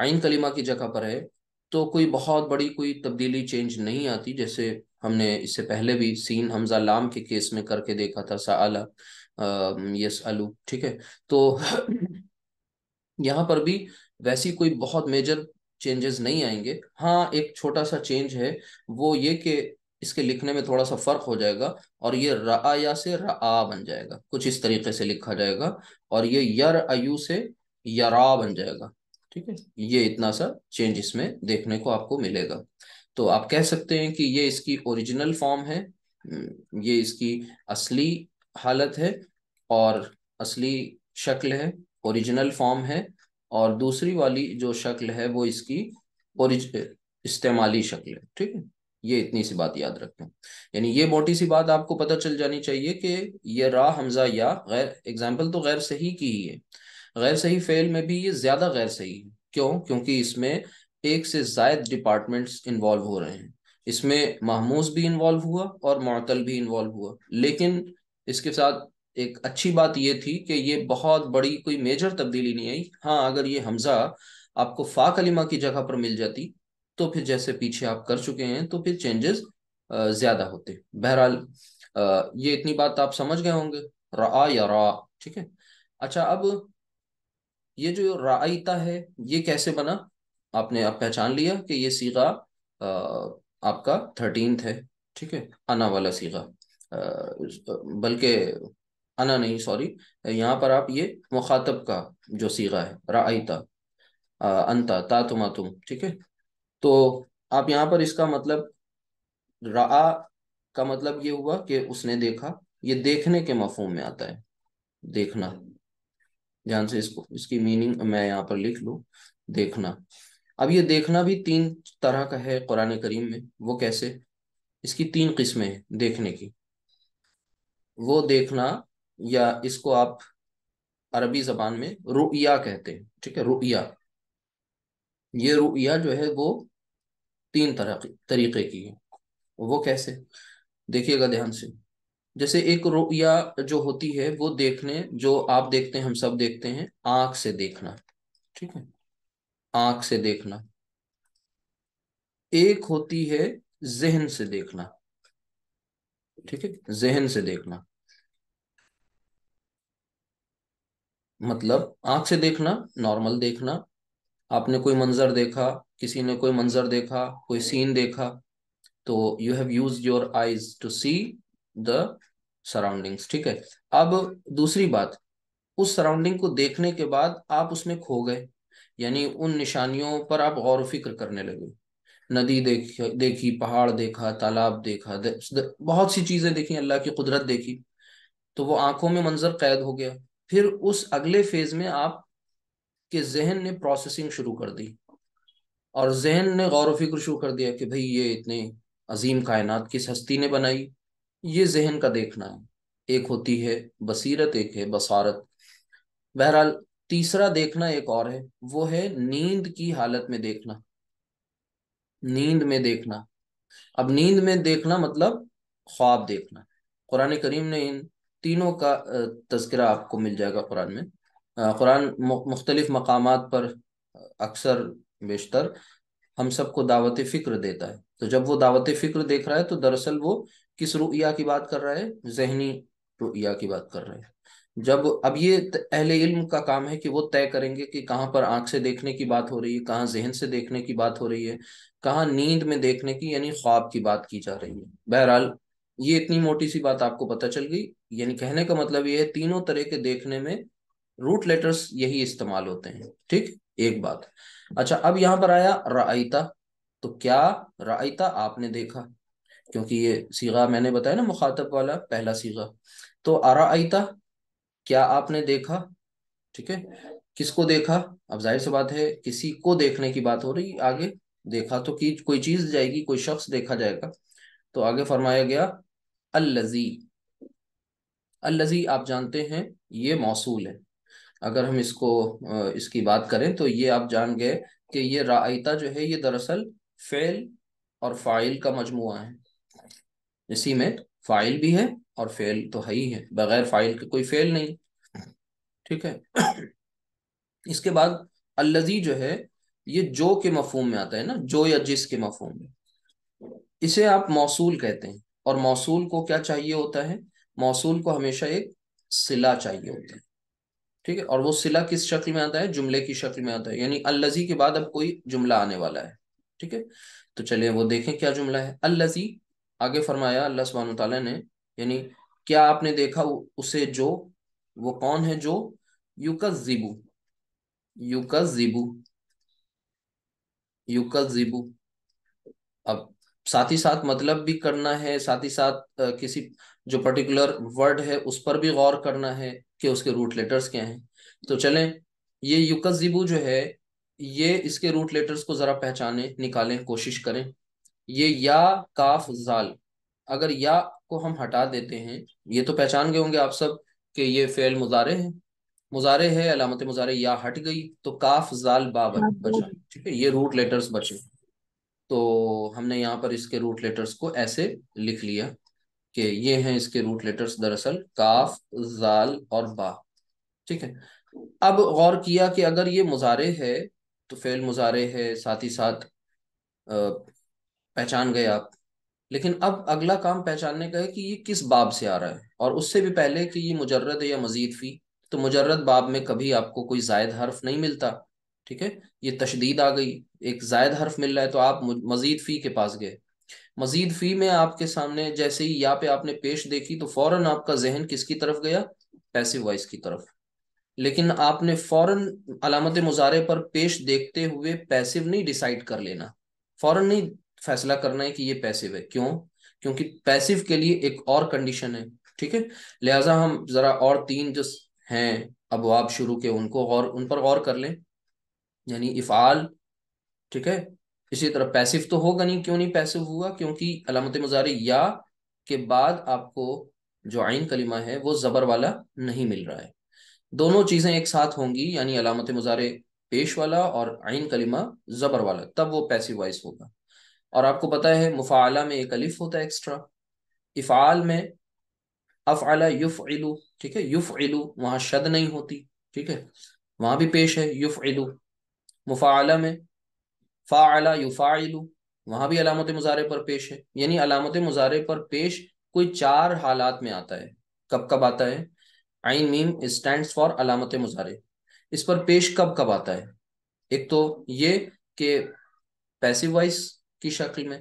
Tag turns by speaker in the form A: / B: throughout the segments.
A: عین کلمہ کی جگہ پر ہے تو کوئی بہت بڑی کوئی تبدیلی چینج نہیں آتی، جیسے ہم نے اس سے پہلے بھی سین حمزہ لام کے کیس میں کر کے دیکھا تھا، سألہ یسألو، ٹھیک ہے؟ تو یہاں پر بھی ویسی کوئی بہت میجر چینجز نہیں آئیں گے۔ ہاں ایک چھوٹا سا چینج ہے، وہ یہ کہ اس کے لکھنے میں تھوڑا سا فرق ہو جائے گا، اور یہ رعایا سے رعا بن جائے گا، کچھ اس طریقے سے لکھا جائے گا، اور یہ ایو سے یرا بن جائے گا، ٹھیک ہے؟ یہ اتنا سا چینج اس میں دیکھنے کو آپ کو ملے گا۔ تو آپ کہہ سکتے ہیں کہ یہ اس کی اوریجنل فارم ہے، یہ اس کی اصلی حالت ہے اور اصلی شکل ہے، اوریجنل فارم ہے، اور دوسری والی جو شکل ہے وہ اس کی استعمالی شکل ہے، ٹھیک ہے؟ یہ اتنی سی بات یاد رکھیں، یعنی یہ موٹی سی بات آپ کو پتہ چل جانی چاہیے کہ یہ را حمزہ یا غیر ایگزامپل تو غیر صحیح کی ہی ہے، غیر صحیح فعل میں بھی یہ زیادہ غیر صحیح ہے، کیوں؟ کیونکہ اس میں ایک سے زائد ڈپارٹمنٹس انوالو ہو رہے ہیں، اس میں محموز بھی انوالو ہوا اور معطل بھی انوالو ہوا، لیکن اس کے ساتھ ایک اچھی بات یہ تھی کہ یہ بہت بڑی کوئی میجر تبدیلی نہیں آئی۔ ہاں اگر یہ حمزہ آپ کو فا کلمہ کی جگہ پر مل جاتی تو پھر جیسے پیچھے آپ کر چکے ہیں تو پھر چینجز زیادہ ہوتے۔ بہرحال یہ اتنی بات آپ سمجھ گئے ہوں گے، را یا را، ٹھیک ہے؟ اچھا، اب یہ جو رعیتا ہے یہ کیسے بنا؟ آپ نے اب پہچان لیا کہ یہ صیغہ آپ کا 13th ہے، ٹھیک ہے؟ انا والا صیغہ، بلکہ انا نہیں، سوری، یہاں پر آپ یہ مخاطب کا جو صیغہ ہے رعیتا، انتا، تا، تما، تم، ٹھیک ہے؟ تو آپ یہاں پر اس کا مطلب رعا کا مطلب یہ ہوا کہ اس نے دیکھا، یہ دیکھنے کے مفہوم میں آتا ہے، دیکھنا، دھیان سے اس کی میننگ میں یہاں پر لکھ لوں، دیکھنا۔ اب یہ دیکھنا بھی 3 طرح کا ہے قرآن کریم میں، وہ کیسے؟ اس کی 3 قسمیں ہیں دیکھنے کی۔ وہ دیکھنا، یا اس کو آپ عربی زبان میں رؤیا کہتے ہیں، ٹھیک ہے؟ رؤیا، یہ رؤیا جو ہے وہ 3 طریقے کی ہے۔ وہ کیسے؟ دیکھیے گا دھیان سے، جیسے ایک رؤیا جو ہوتی ہے وہ دیکھنے، جو آپ دیکھتے ہیں، ہم سب دیکھتے ہیں، آنکھ سے دیکھنا، ٹھیک ہے؟ آنکھ سے دیکھنا۔ ایک ہوتی ہے ذہن سے دیکھنا، ٹھیک ہے؟ ذہن سے دیکھنا مطلب آنکھ سے دیکھنا، نارمل دیکھنا، آپ نے کوئی منظر دیکھا، کسی نے کوئی منظر دیکھا، کوئی سین دیکھا، تو you have use your eyes to see the surroundings, ٹھیک ہے؟ اب دوسری بات، اس سراؤنڈنگ کو دیکھنے کے بعد آپ اس میں کھو گئے، یعنی ان نشانیوں پر آپ غور و فکر کرنے لگے، ندی دیکھی، پہاڑ دیکھا، تالاب دیکھا، بہت سی چیزیں دیکھی، اللہ کی قدرت دیکھی، تو وہ آنکھوں میں منظر قید ہو گیا۔ پھر اس اگلے فیز میں آپ کے ذہن نے پروسیسنگ شروع کر دی، اور ذہن نے غور و فکر شروع کر دیا کہ بھئی یہ اتنے عظیم کائنات کس ہستی نے بنائی، یہ ذہن کا دیکھنا ہے۔ ایک ہوتی ہے بصیرت، ایک ہے بصارت۔ بہرحال تیسرا دیکھنا ایک اور ہے، وہ ہے نیند کی حالت میں دیکھنا، نیند میں دیکھنا۔ اب نیند میں دیکھنا مطلب خواب دیکھنا۔ قرآن کریم نے ان تینوں کا تذکرہ آپ کو مل جائے گا قرآن میں۔ قرآن مختلف مقامات پر اکثر بیشتر ہم سب کو دعوت فکر دیتا ہے، تو جب وہ دعوت فکر دیکھ رہا ہے تو دراصل وہ کس رؤیا کی بات کر رہا ہے؟ ذہنی رؤیا کی بات کر رہا ہے۔ جب اب یہ اہل علم کا کام ہے کہ وہ طے کریں گے کہ کہاں پر آنکھ سے دیکھنے کی بات ہو رہی ہے، کہاں ذہن سے دیکھنے کی بات ہو رہی ہے، کہاں نیند میں دیکھنے کی یعنی خواب کی بات کی جا رہی ہے۔ بہرحال یہ اتنی موٹی سی بات آپ کو پتہ چل گئی، یعنی کہنے کا مطلب یہ ہے تینوں طرح کے دیکھنے میں روٹ لیٹرز یہی استعمال ہوتے ہیں، ٹھیک؟ ایک بات۔ اچھا، اب یہاں پر آیا رأیتا، تو کیا رأیتا آپ نے دیکھا؟ کیونکہ یہ صیغہ میں نے بتایا نا مخاطب والا پہلا صیغہ، تو ارأیتا، کیا آپ نے دیکھا؟ ٹھیک ہے، کس کو دیکھا؟ اب ظاہر سی بات ہے کسی کو دیکھنے کی بات ہو رہی آگے، دیکھا تو کوئی چیز جائے گی، کوئی شخص دیکھا جائے گا، تو آگے فرمایا گیا الذی۔ الذی آپ جانتے ہیں یہ موصول ہے، اگر ہم اس کو اس کی بات کریں تو یہ آپ جان گئے کہ یہ رأیتا جو ہے یہ دراصل فعل اور فاعل کا مجموعہ ہے، اسی میں فاعل بھی ہے اور فعل تو ہے ہی ہے، بغیر فاعل کے کوئی فعل نہیں، ٹھیک ہے؟ اس کے بعد الذی جو ہے یہ جو کے مفہوم میں آتا ہے نا، جو یا جس کے مفہوم میں، اسے آپ موصول کہتے ہیں۔ اور موصول کو کیا چاہیے ہوتا ہے؟ موصول کو ہمیشہ ایک صلہ چاہیے ہوتا ہے، ٹھیک ہے؟ اور وہ صلہ کس شکل میں آتا ہے؟ جملے کی شکل میں آتا ہے، یعنی الذی کے بعد اب کوئی جملہ آنے والا ہے، ٹھیک ہے؟ تو چلیے وہ دیکھیں کیا جملہ ہے الذی۔ آگے فرمایا اللہ سبحانہ وتعالیٰ نے، یعنی کیا آپ نے دیکھا اسے جو، وہ کون ہے جو یکذبو، یکذبو، یکذبو۔ اب ساتھ ہی ساتھ مطلب بھی کرنا ہے، ساتھ ہی ساتھ کسی جو پرٹیکولر ورڈ ہے اس پر بھی غور کرنا ہے کہ اس کے روٹ لیٹرز کیا ہیں۔ تو چلیں یہ یکذبو جو ہے، یہ اس کے روٹ لیٹرز کو ذرا پہچانے، نکالیں، کوشش کریں۔ یہ یا کاف زال، اگر یا کو ہم ہٹا دیتے ہیں، یہ تو پہچان گئے ہوں گے آپ سب کہ یہ فعل مضارع ہے، مضارع ہے، علامت مضارع یا ہٹ گئی تو کاف زال با بچا، ٹھیک ہے؟ یہ روٹ لیٹرز بچے۔ تو ہم نے یہاں پر اس کے روٹ لیٹرز کو ایسے لکھ لیا کہ یہ ہیں اس کے روٹ لیٹرز، دراصل کاف، زال اور با، ٹھیک ہے؟ اب غور کیا کہ اگر یہ مضارع ہے تو فعل مضارع ہے، ساتھ ہی ساتھ پہچان گئے آپ، لیکن اب اگلا کام پہچاننے کا ہے کہ یہ کس باب سے آ رہا ہے، اور اس سے بھی پہلے کہ یہ مجرد ہے یا مزید فی۔ تو مجرد باب میں کبھی آپ کو کوئی زائد حرف نہیں ملتا، ٹھیک ہے؟ یہ تشدید آ گئی، ایک زائد حرف مل رہا ہے تو آپ مزید فی کے پاس گئے۔ مزید فی میں آپ کے سامنے جیسے ہی یا پہ آپ نے پیش دیکھی تو فوراً آپ کا ذہن کس کی طرف گیا؟ پیسو وائس کی طرف۔ لیکن آپ نے فوراً علامت مضارع پر پیش دیکھتے ہوئے پیسو نہیں ڈیسائیڈ کر لینا، فوراً نہیں فیصلہ کرنا ہے کہ یہ پیسو ہے۔ کیوں؟ کیونکہ پیسو کے لیے ایک اور کنڈیشن ہے، ٹھیک ہے؟ لہٰذا ہم ذرا اور تین جو ہیں ابواب شروع کے ان پر غور کر لیں، یعنی افعال، ٹھیک ہے؟ اسی طرح پیسو تو ہوگا نہیں، کیوں نہیں پیسو ہوگا؟ کیونکہ علامت مضارع یا کے بعد آپ کو جو عین کلمہ ہے وہ زبر والا نہیں مل رہا ہے۔ دونوں چیزیں ایک ساتھ ہوں گی، یعنی علامت مضارع پیش والا اور عین کلمہ زبر والا، تب وہ پیسو وائس ہوگا۔ اور آپ کو پتا ہے مفعلہ میں ایک الف ہوتا ہے ایکسٹرا، افعال میں افعل یفعلو، ٹھیک ہے؟ یفعلو وہاں شد نہیں ہوتی، ٹھیک ہے؟ وہاں بھی پیش ہے یفعلو۔ مفعلہ میں فاعل یفاعل، وہاں بھی علامت مضارع پر پیش ہے، یعنی علامت مضارع پر پیش کوئی چار حالات میں آتا ہے۔ کب کب آتا ہے؟ عین میم اسٹینڈس فار علامت مضارع، اس پر پیش کب کب آتا ہے؟ ایک تو یہ کہ پیسو وائس کی شکل میں،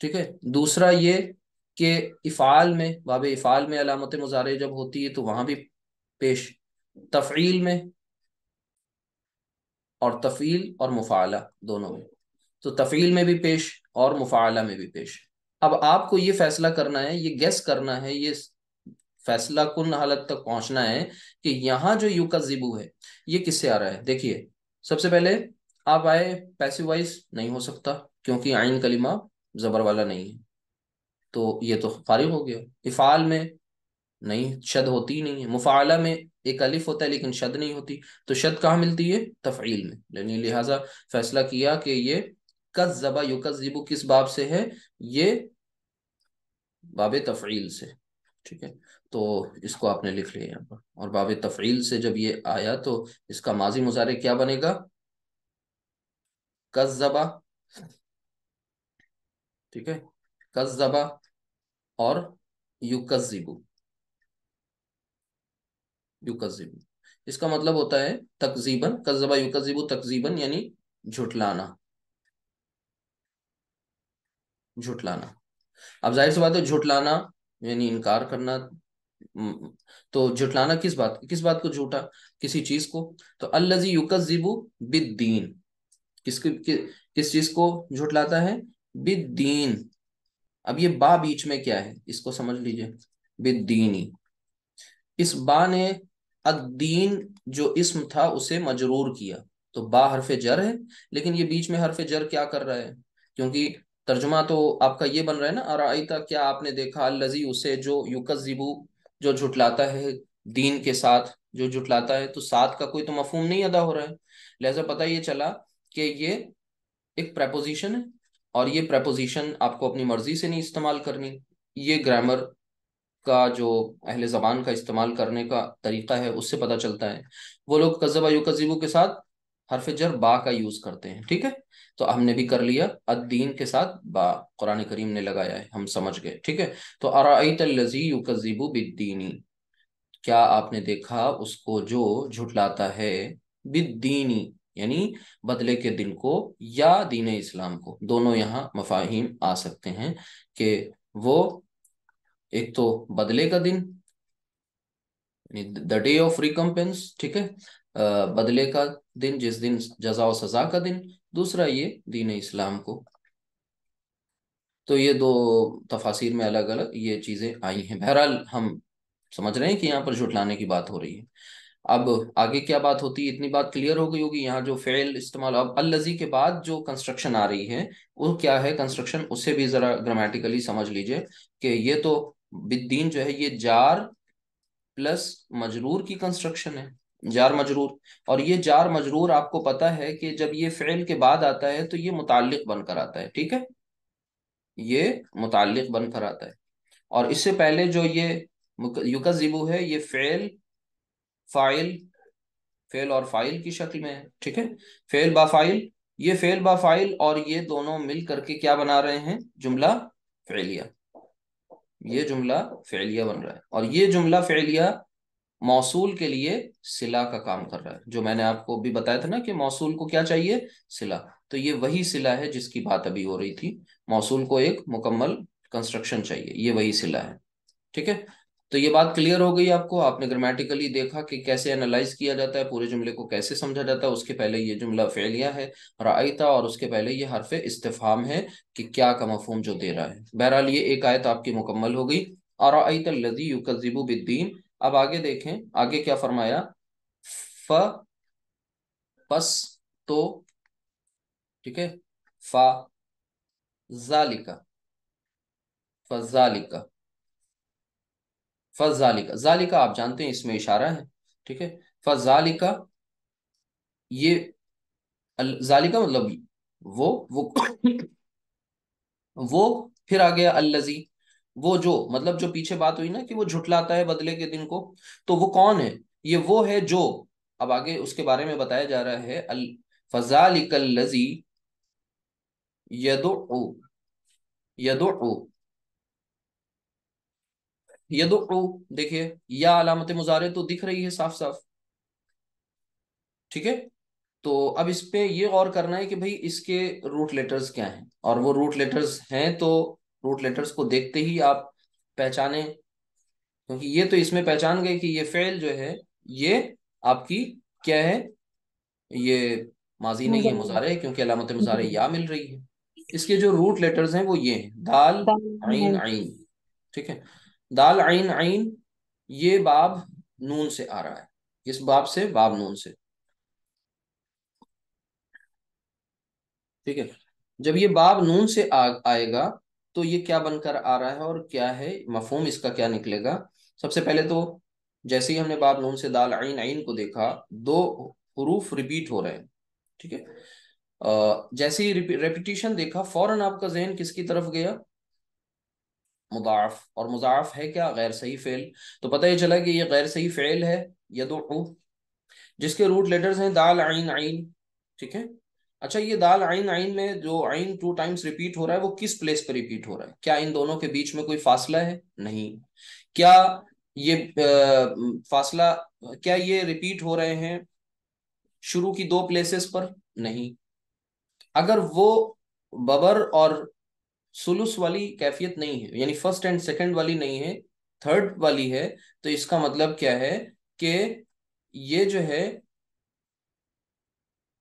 A: ٹھیک ہے؟ دوسرا یہ کہ افعال میں، باب افعال میں علامت مضارع جب ہوتی ہے تو وہاں بھی پیش، تفعیل میں، اور تفعیل اور مفعلہ دونوں میں، تو تفعیل میں بھی پیش اور مفعلہ میں بھی پیش۔ اب آپ کو یہ فیصلہ کرنا ہے، یہ گیس کرنا ہے، یہ فیصلہ کن حالت تک پہنچنا ہے کہ یہاں جو یکذبو ہے یہ کس سے آ رہا ہے۔ دیکھیے سب سے پہلے آپ آئے پیسو وائس نہیں ہو سکتا کیونکہ عین کلمہ زبر والا نہیں ہے، تو یہ تو فارغ ہو گیا۔ افعال میں نہیں، شد ہوتی ہی نہیں ہے۔ مفعلہ میں ایک الف ہوتا ہے لیکن شد نہیں ہوتی، تو شد کہاں ملتی ہے؟ تفعیل میں، یعنی لہٰذا فیصلہ کیا کہ یہ کذب یکذب کس باب سے ہے؟ یہ باب تفعیل سے، ٹھیک ہے؟ تو اس کو آپ نے لکھ لیا یہاں پر، اور باب تفعیل سے جب یہ آیا تو اس کا ماضی مضارع کیا بنے گا؟ کذبا، ٹھیک ہے؟ کذبا اور یکذبو، یکذبو اس کا مطلب ہوتا ہے تکذیباً، کذبا یکذبو تکذیباً یعنی جھٹلانا، جھٹلانا۔ اب ظاہر سی بات ہے جھٹلانا یعنی انکار کرنا، تو جھٹلانا کس بات کو جھوٹا؟ کسی چیز کو۔ تو الذی یکذب بالدین، کس چیز کو جھٹلاتا ہے؟ بالدین۔ اب یہ با بیچ میں کیا ہے اس کو سمجھ لیجئے، بالدینی، اس با نے الدین جو اسم تھا اسے مجرور کیا، تو با حرف جر ہے، لیکن یہ بیچ میں حرف جر کیا کر رہا ہے؟ کیونکہ ترجمہ تو آپ کا یہ بن رہا ہے نا، ارائیتا کیا آپ نے دیکھا، الذی اسے جو یکذبو جو جھٹلاتا ہے، دین کے ساتھ جو جھٹلاتا ہے، تو ساتھ کا کوئی تو مفہوم نہیں ادا ہو رہا ہے، لہذا پتہ یہ چلا کہ یہ ایک پریپوزیشن ہے، اور یہ پریپوزیشن آپ کو اپنی مرضی سے نہیں استعمال کرنی، یہ گرامر کا جو اہل زبان کا استعمال کرنے کا طریقہ ہے اس سے پتہ چلتا ہے۔ وہ لوگ کذبا یکذبو کے ساتھ حرف جر با کا یوز کرتے ہیں، ٹھیک ہے؟ تو ہم نے بھی کر لیا، الدین کے ساتھ با قرآن کریم نے لگایا ہے، ہم سمجھ گئے، ٹھیک ہے؟ تو ارأیت الذی یکذب بالدین، کیا آپ نے دیکھا اس کو جو جھٹلاتا ہے، بالدینی یعنی بدلے کے دن کو، یا دین اسلام کو، دونوں یہاں مفاہیم آ سکتے ہیں کہ وہ ایک تو بدلے کا دن، دا ڈے آف ریکمپنس، ٹھیک ہے، بدلے کا دن، جس دن جزا و سزا کا دن، دوسرا یہ دین اسلام کو۔ تو یہ دو تفاسیر میں الگ الگ یہ چیزیں آئی ہیں۔ بہرحال ہم سمجھ رہے ہیں کہ یہاں پر جھٹلانے کی بات ہو رہی ہے۔ اب آگے کیا بات ہوتی ہے، اتنی بات کلیئر ہو گئی ہوگی۔ یہاں جو فعل استعمال، اب الذی کے بعد جو کنسٹرکشن آ رہی ہے وہ کیا ہے کنسٹرکشن، اسے بھی ذرا گرامیٹیکلی سمجھ لیجئے کہ یہ تو بالدین جو ہے یہ جار پلس مجرور کی کنسٹرکشن ہے، جار مجرور، اور یہ جار مجرور آپ کو پتا ہے کہ جب یہ فعل کے بعد آتا ہے تو یہ متعلق بن کر آتا ہے، ٹھیک ہے؟ یہ متعلق بن کر آتا ہے، اور اس سے پہلے جو یہ یکذبو ہے یہ فعل فاعل، فعل اور فاعل کی شکل میں ہے، ٹھیک ہے؟ فعل با فاعل، یہ فعل با فاعل اور یہ دونوں مل کر کے کیا بنا رہے ہیں، جملہ فعلیہ، یہ جملہ فعلیہ بن رہا ہے، اور یہ جملہ فعلیہ موصول کے لیے صلہ کا کام کر رہا ہے، جو میں نے آپ کو بھی بتایا تھا نا کہ موصول کو کیا چاہیے، صلہ، تو یہ وہی صلہ ہے جس کی بات ابھی ہو رہی تھی، موصول کو ایک مکمل کنسٹرکشن چاہیے، یہ وہی صلہ ہے، ٹھیک ہے؟ تو یہ بات کلیئر ہو گئی آپ کو، آپ نے گرامیٹیکلی دیکھا کہ کیسے انالائز کیا جاتا ہے، پورے جملے کو کیسے سمجھا جاتا ہے، اس کے پہلے یہ جملہ فعلیہ ہے رأیتا، اور اس کے پہلے یہ حرف استفہام ہے کہ کیا کا مفہوم جو دے رہا ہے۔ بہرحال یہ ایک آیت آپ کی مکمل ہو گئی، ارأیت الذی یکذب بالدین۔ اب آگے دیکھیں، آگے کیا فرمایا، ف پس تو، ٹھیک ہے، فا ذالکا، فذالکا، فذالکا، ذالکا آپ جانتے ہیں اس میں اشارہ ہے، ٹھیک ہے؟ فذالکا، یہ ذالکا مطلب وہ وہ پھر آ گیا الذی، وہ جو، مطلب جو پیچھے بات ہوئی نا کہ وہ جھٹلاتا ہے بدلے کے دن کو، تو وہ کون ہے، یہ وہ ہے جو، اب آگے اس کے بارے میں بتایا جا رہا ہے، فذالک الذی یدعو، یدعو، یدعو، دیکھیے یا علامت مضارع تو دکھ رہی ہے صاف صاف، ٹھیک ہے؟ تو اب اس پہ یہ غور کرنا ہے کہ بھئی اس کے روٹ لیٹرز کیا ہیں، اور وہ روٹ لیٹرز ہیں تو روٹ لیٹرز کو دیکھتے ہی آپ پہچانیں، کیونکہ یہ تو اس میں پہچان گئے کہ یہ فعل جو ہے یہ آپ کی کیا ہے، یہ ماضی نہیں ہے، مضارع ہے، کیونکہ علامت مضارع یا مل رہی ہے۔ اس کے جو روٹ لیٹرز ہیں وہ یہ ہیں، دال عین عین، ٹھیک ہے؟ دال عین عین، یہ باب نون سے آ رہا ہے، اس باب سے، باب نون سے، ٹھیک ہے؟ جب یہ باب نون سے آئے گا تو یہ کیا بن کر آ رہا ہے اور کیا ہے مفہوم اس کا، کیا نکلے گا؟ سب سے پہلے تو جیسے ہی ہم نے باب نون سے دال عین عین کو دیکھا، دو حروف ریپیٹ ہو رہے ہیں، ٹھیک ہے؟ جیسے ہی ریپیٹیشن دیکھا فوراً آپ کا ذہن کس کی طرف گیا، مضاعف، اور مضاعف ہے کیا، غیر صحیح فعل، تو پتہ یہ چلا کہ یہ غیر صحیح فعل ہے یدعو، جس کے روٹ لیٹرز ہیں دال عین عین، ٹھیک ہے؟ اچھا، یہ دال عین عین میں جو عین 2 ٹائمز ریپیٹ ہو رہا ہے وہ کس پلیس پہ ریپیٹ ہو رہا ہے، کیا ان دونوں کے بیچ میں کوئی فاصلہ ہے؟ نہیں۔ کیا یہ فاصلہ، کیا یہ ریپیٹ ہو رہے ہیں شروع کی 2 پلیسز پر؟ نہیں۔ اگر وہ ببر اور سلس والی کیفیت نہیں ہے، یعنی فرسٹ اینڈ سیکنڈ والی نہیں ہے، تھرڈ والی ہے، تو اس کا مطلب کیا ہے کہ یہ جو ہے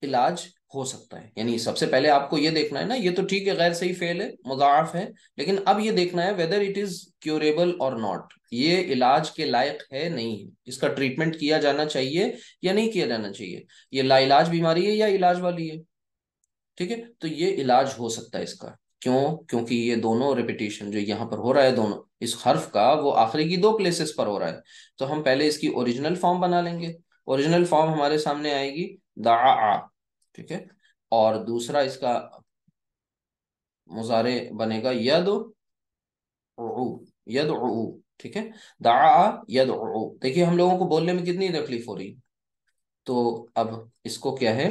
A: علاج ہو سکتا ہے، یعنی سب سے پہلے آپ کو یہ دیکھنا ہے نا، یہ تو ٹھیک ہے غیر صحیح فعل ہے، مضاعف ہے، لیکن اب یہ دیکھنا ہے ویدر اٹ از کیوریبل اور ناٹ، یہ علاج کے لائق ہے نہیں ہے، اس کا ٹریٹمنٹ کیا جانا چاہیے یا نہیں کیا جانا چاہیے، یہ لا علاج بیماری ہے یا علاج والی ہے، ٹھیک ہے؟ تو یہ علاج ہو سکتا ہے اس کا، کیوں؟ کیونکہ یہ دونوں ریپیٹیشن جو یہاں پر ہو رہا ہے دونوں اس حرف کا، وہ آخری کی 2 پلیسز پر ہو رہا ہے، تو ہم پہلے اس کی اوریجنل فارم بنا لیں گے، اوریجنل فارم ہمارے سامنے آئے گی دعا، ٹھیک ہے؟ اور دوسرا اس کا مضارع بنے گا یدعو، ٹھیک ہے؟ دعا یدعو، دیکھیے ہم لوگوں کو بولنے میں کتنی تکلیف ہو رہی، تو اب اس کو کیا ہے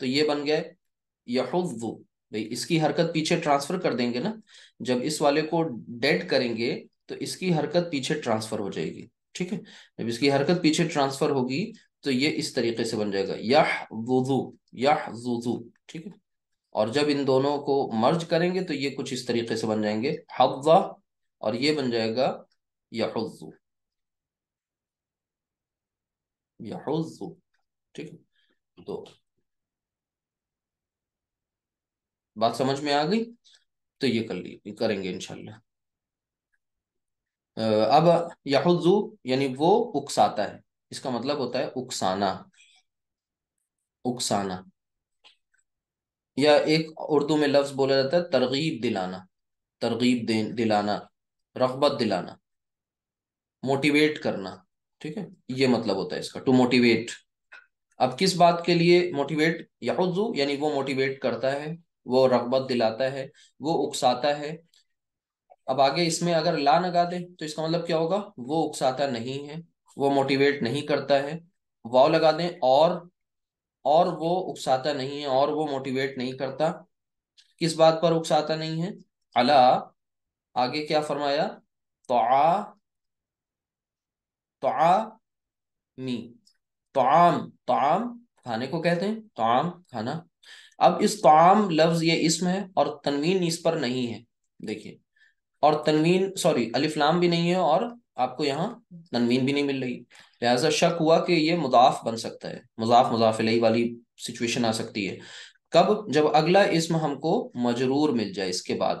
A: تو یہ بن گئے یحضو. بھئی اس کی حرکت پیچھے ٹرانسفر کر دیں گے نا، جب اس والے کو ڈیڈ کریں گے تو اس کی حرکت پیچھے ٹرانسفر ہو جائے گی. ٹھیک ہے، جب اس کی حرکت پیچھے ٹرانسفر ہوگی تو یہ اس طریقے سے بن جائے گا یحظظ یحظظ. ٹھیک ہے، اور جب ان دونوں کو مرج کریں گے تو یہ کچھ اس طریقے سے بن جائیں گے حظ، اور یہ بن جائے گا یحظ یحظ. ٹھیک ہے، تو بات سمجھ میں آ گئی؟ تو یہ کر لی کریں گے انشاءاللہ. اب یحضو یعنی وہ اکساتا ہے، اس کا مطلب ہوتا ہے اکسانا. اکسانا، یا ایک اردو میں لفظ بولا جاتا ہے ترغیب دلانا. ترغیب دلانا، رغبت دلانا، موٹیویٹ کرنا. ٹھیک ہے، یہ مطلب ہوتا ہے اس کا، ٹو موٹیویٹ. اب کس بات کے لیے موٹیویٹ؟ یحضو یعنی وہ موٹیویٹ کرتا ہے، وہ رغبت دلاتا ہے، وہ اکساتا ہے. اب آگے اس میں اگر لا لگا دیں تو اس کا مطلب کیا ہوگا؟ وہ اکساتا نہیں ہے، وہ موٹیویٹ نہیں کرتا ہے. واو لگا دیں اور وہ اکساتا نہیں ہے اور وہ موٹیویٹ نہیں کرتا. کس بات پر اکساتا نہیں ہے؟ اللہ. آگے کیا فرمایا؟ طعامی. طعام کھانے کو کہتے ہیں، طعام کھانا. اب اس طعام لفظ یہ اسم ہے اور تنوین اس پر نہیں ہے. دیکھیے، اور تنوین سوری الف لام بھی نہیں ہے اور آپ کو یہاں تنوین بھی نہیں مل رہی، لہذا شک ہوا کہ یہ مضاف بن سکتا ہے، مضاف مضاف الیہ والی سچویشن آ سکتی ہے. کب؟ جب اگلا اسم ہم کو مجرور مل جائے اس کے بعد.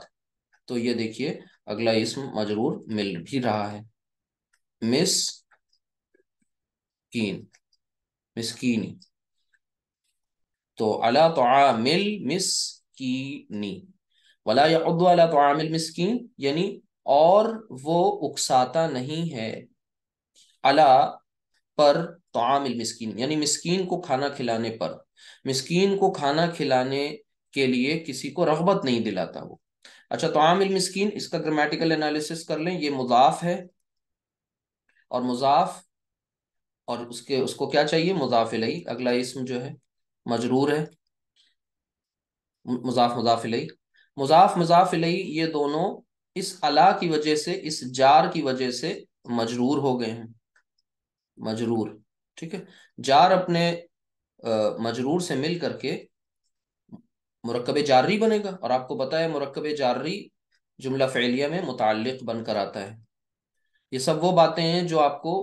A: تو یہ دیکھیے اگلا اسم مجرور مل بھی رہا ہے، مسکین. مسکینی. تو علی طعام المسکینی ولا يحض على طعام المسکین، یعنی اور وہ اکساتا نہیں ہے علی پر طعام المسکین، یعنی مسکین کو کھانا کھلانے پر. مسکین کو کھانا کھلانے کے لیے کسی کو رغبت نہیں دلاتا وہ. اچھا، طعام المسکین اس کا گرامیٹیکل انالیسس کر لیں. یہ مضاف ہے اور مضاف، اور اس کو کیا چاہیے؟ مضاف الیہ. اگلا اسم جو ہے مجرور ہے، مضاف مضاف الیہ. مضاف مضاف الیہ یہ دونوں اس الا کی وجہ سے، اس جار کی وجہ سے مجرور ہو گئے ہیں. مجرور. ٹھیک ہے، جار اپنے مجرور سے مل کر کے مرکب جاری بنے گا، اور آپ کو پتا ہے مرکب جاری جملہ فعلیہ میں متعلق بن کر آتا ہے. یہ سب وہ باتیں ہیں جو آپ کو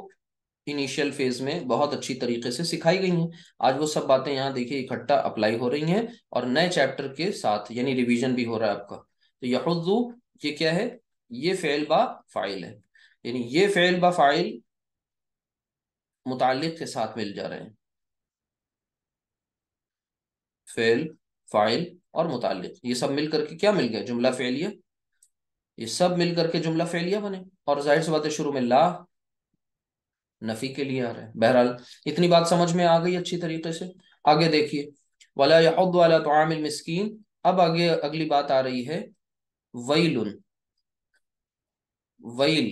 A: انیشیل فیز میں بہت اچھی طریقے سے سکھائی گئی ہیں. آج وہ سب باتیں یہاں دیکھیے اکٹھا اپلائی ہو رہی ہیں، اور نئے چیپٹر کے ساتھ یعنی ریویژن بھی ہو رہا ہے آپ کا. تو یحضو یہ کیا ہے؟ یہ فعل با فاعل ہے، یعنی یہ فعل با فاعل متعلق کے ساتھ مل جا رہے ہیں. فعل، فاعل اور متعلق یہ سب مل کر کے کیا مل گیا؟ جملہ فعلیہ. یہ سب مل کر کے جملہ فعلیہ بنے، اور ظاہر سی بات ہے شروع میں لا نفی کے لیے آ رہا ہے. بہرحال اتنی بات سمجھ میں آ گئی اچھی طریقے سے. آگے دیکھیے ولا يحض على طعام المسکین. اب آگے اگلی بات آ رہی ہے ویل. ویل،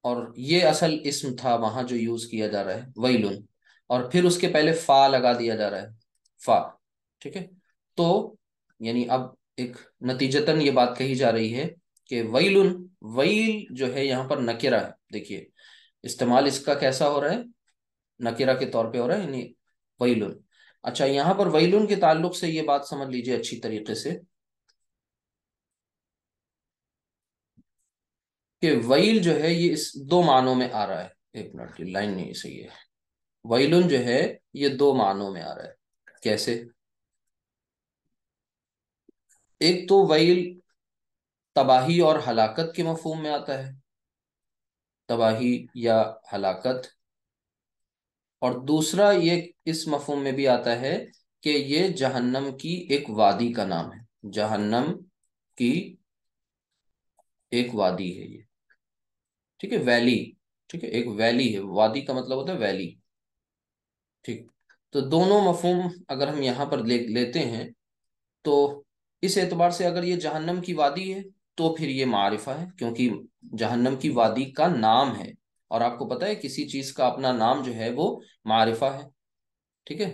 A: اور یہ اصل اسم تھا وہاں جو یوز کیا جا رہا ہے ویل، اور پھر اس کے پہلے فا لگا دیا جا رہا ہے، فا. ٹھیک ہے، تو یعنی اب ایک نتیجتاً یہ بات کہی جا رہی ہے کہ ویل، ویل جو ہے یہاں پر نکرہ ہے. دیکھیے استعمال اس کا کیسا ہو رہا ہے؟ نکرہ کے طور پہ ہو رہا ہے، یعنی ویل. اچھا، یہاں پر ویلون کے تعلق سے یہ بات سمجھ لیجئے اچھی طریقے سے کہ ویل جو ہے یہ اس دو معنوں میں آ رہا ہے. ایک منٹ کی لائن نہیں صحیح ہے. ویلون جو ہے یہ دو معنوں میں آ رہا ہے. کیسے؟ ایک تو ویل تباہی اور ہلاکت کے مفہوم میں آتا ہے، تباہی یا ہلاکت. اور دوسرا یہ اس مفہوم میں بھی آتا ہے کہ یہ جہنم کی ایک وادی کا نام ہے. جہنم کی ایک وادی ہے یہ. ٹھیک ہے، ویلی. ٹھیک ہے، ایک ویلی ہے. وادی کا مطلب ہوتا ہے ویلی. ٹھیک، تو دونوں مفہوم اگر ہم یہاں پر لیتے ہیں تو اس اعتبار سے اگر یہ جہنم کی وادی ہے تو پھر یہ معرفہ ہے، کیونکہ جہنم کی وادی کا نام ہے، اور آپ کو پتہ ہے کسی چیز کا اپنا نام جو ہے وہ معرفہ ہے. ٹھیک ہے،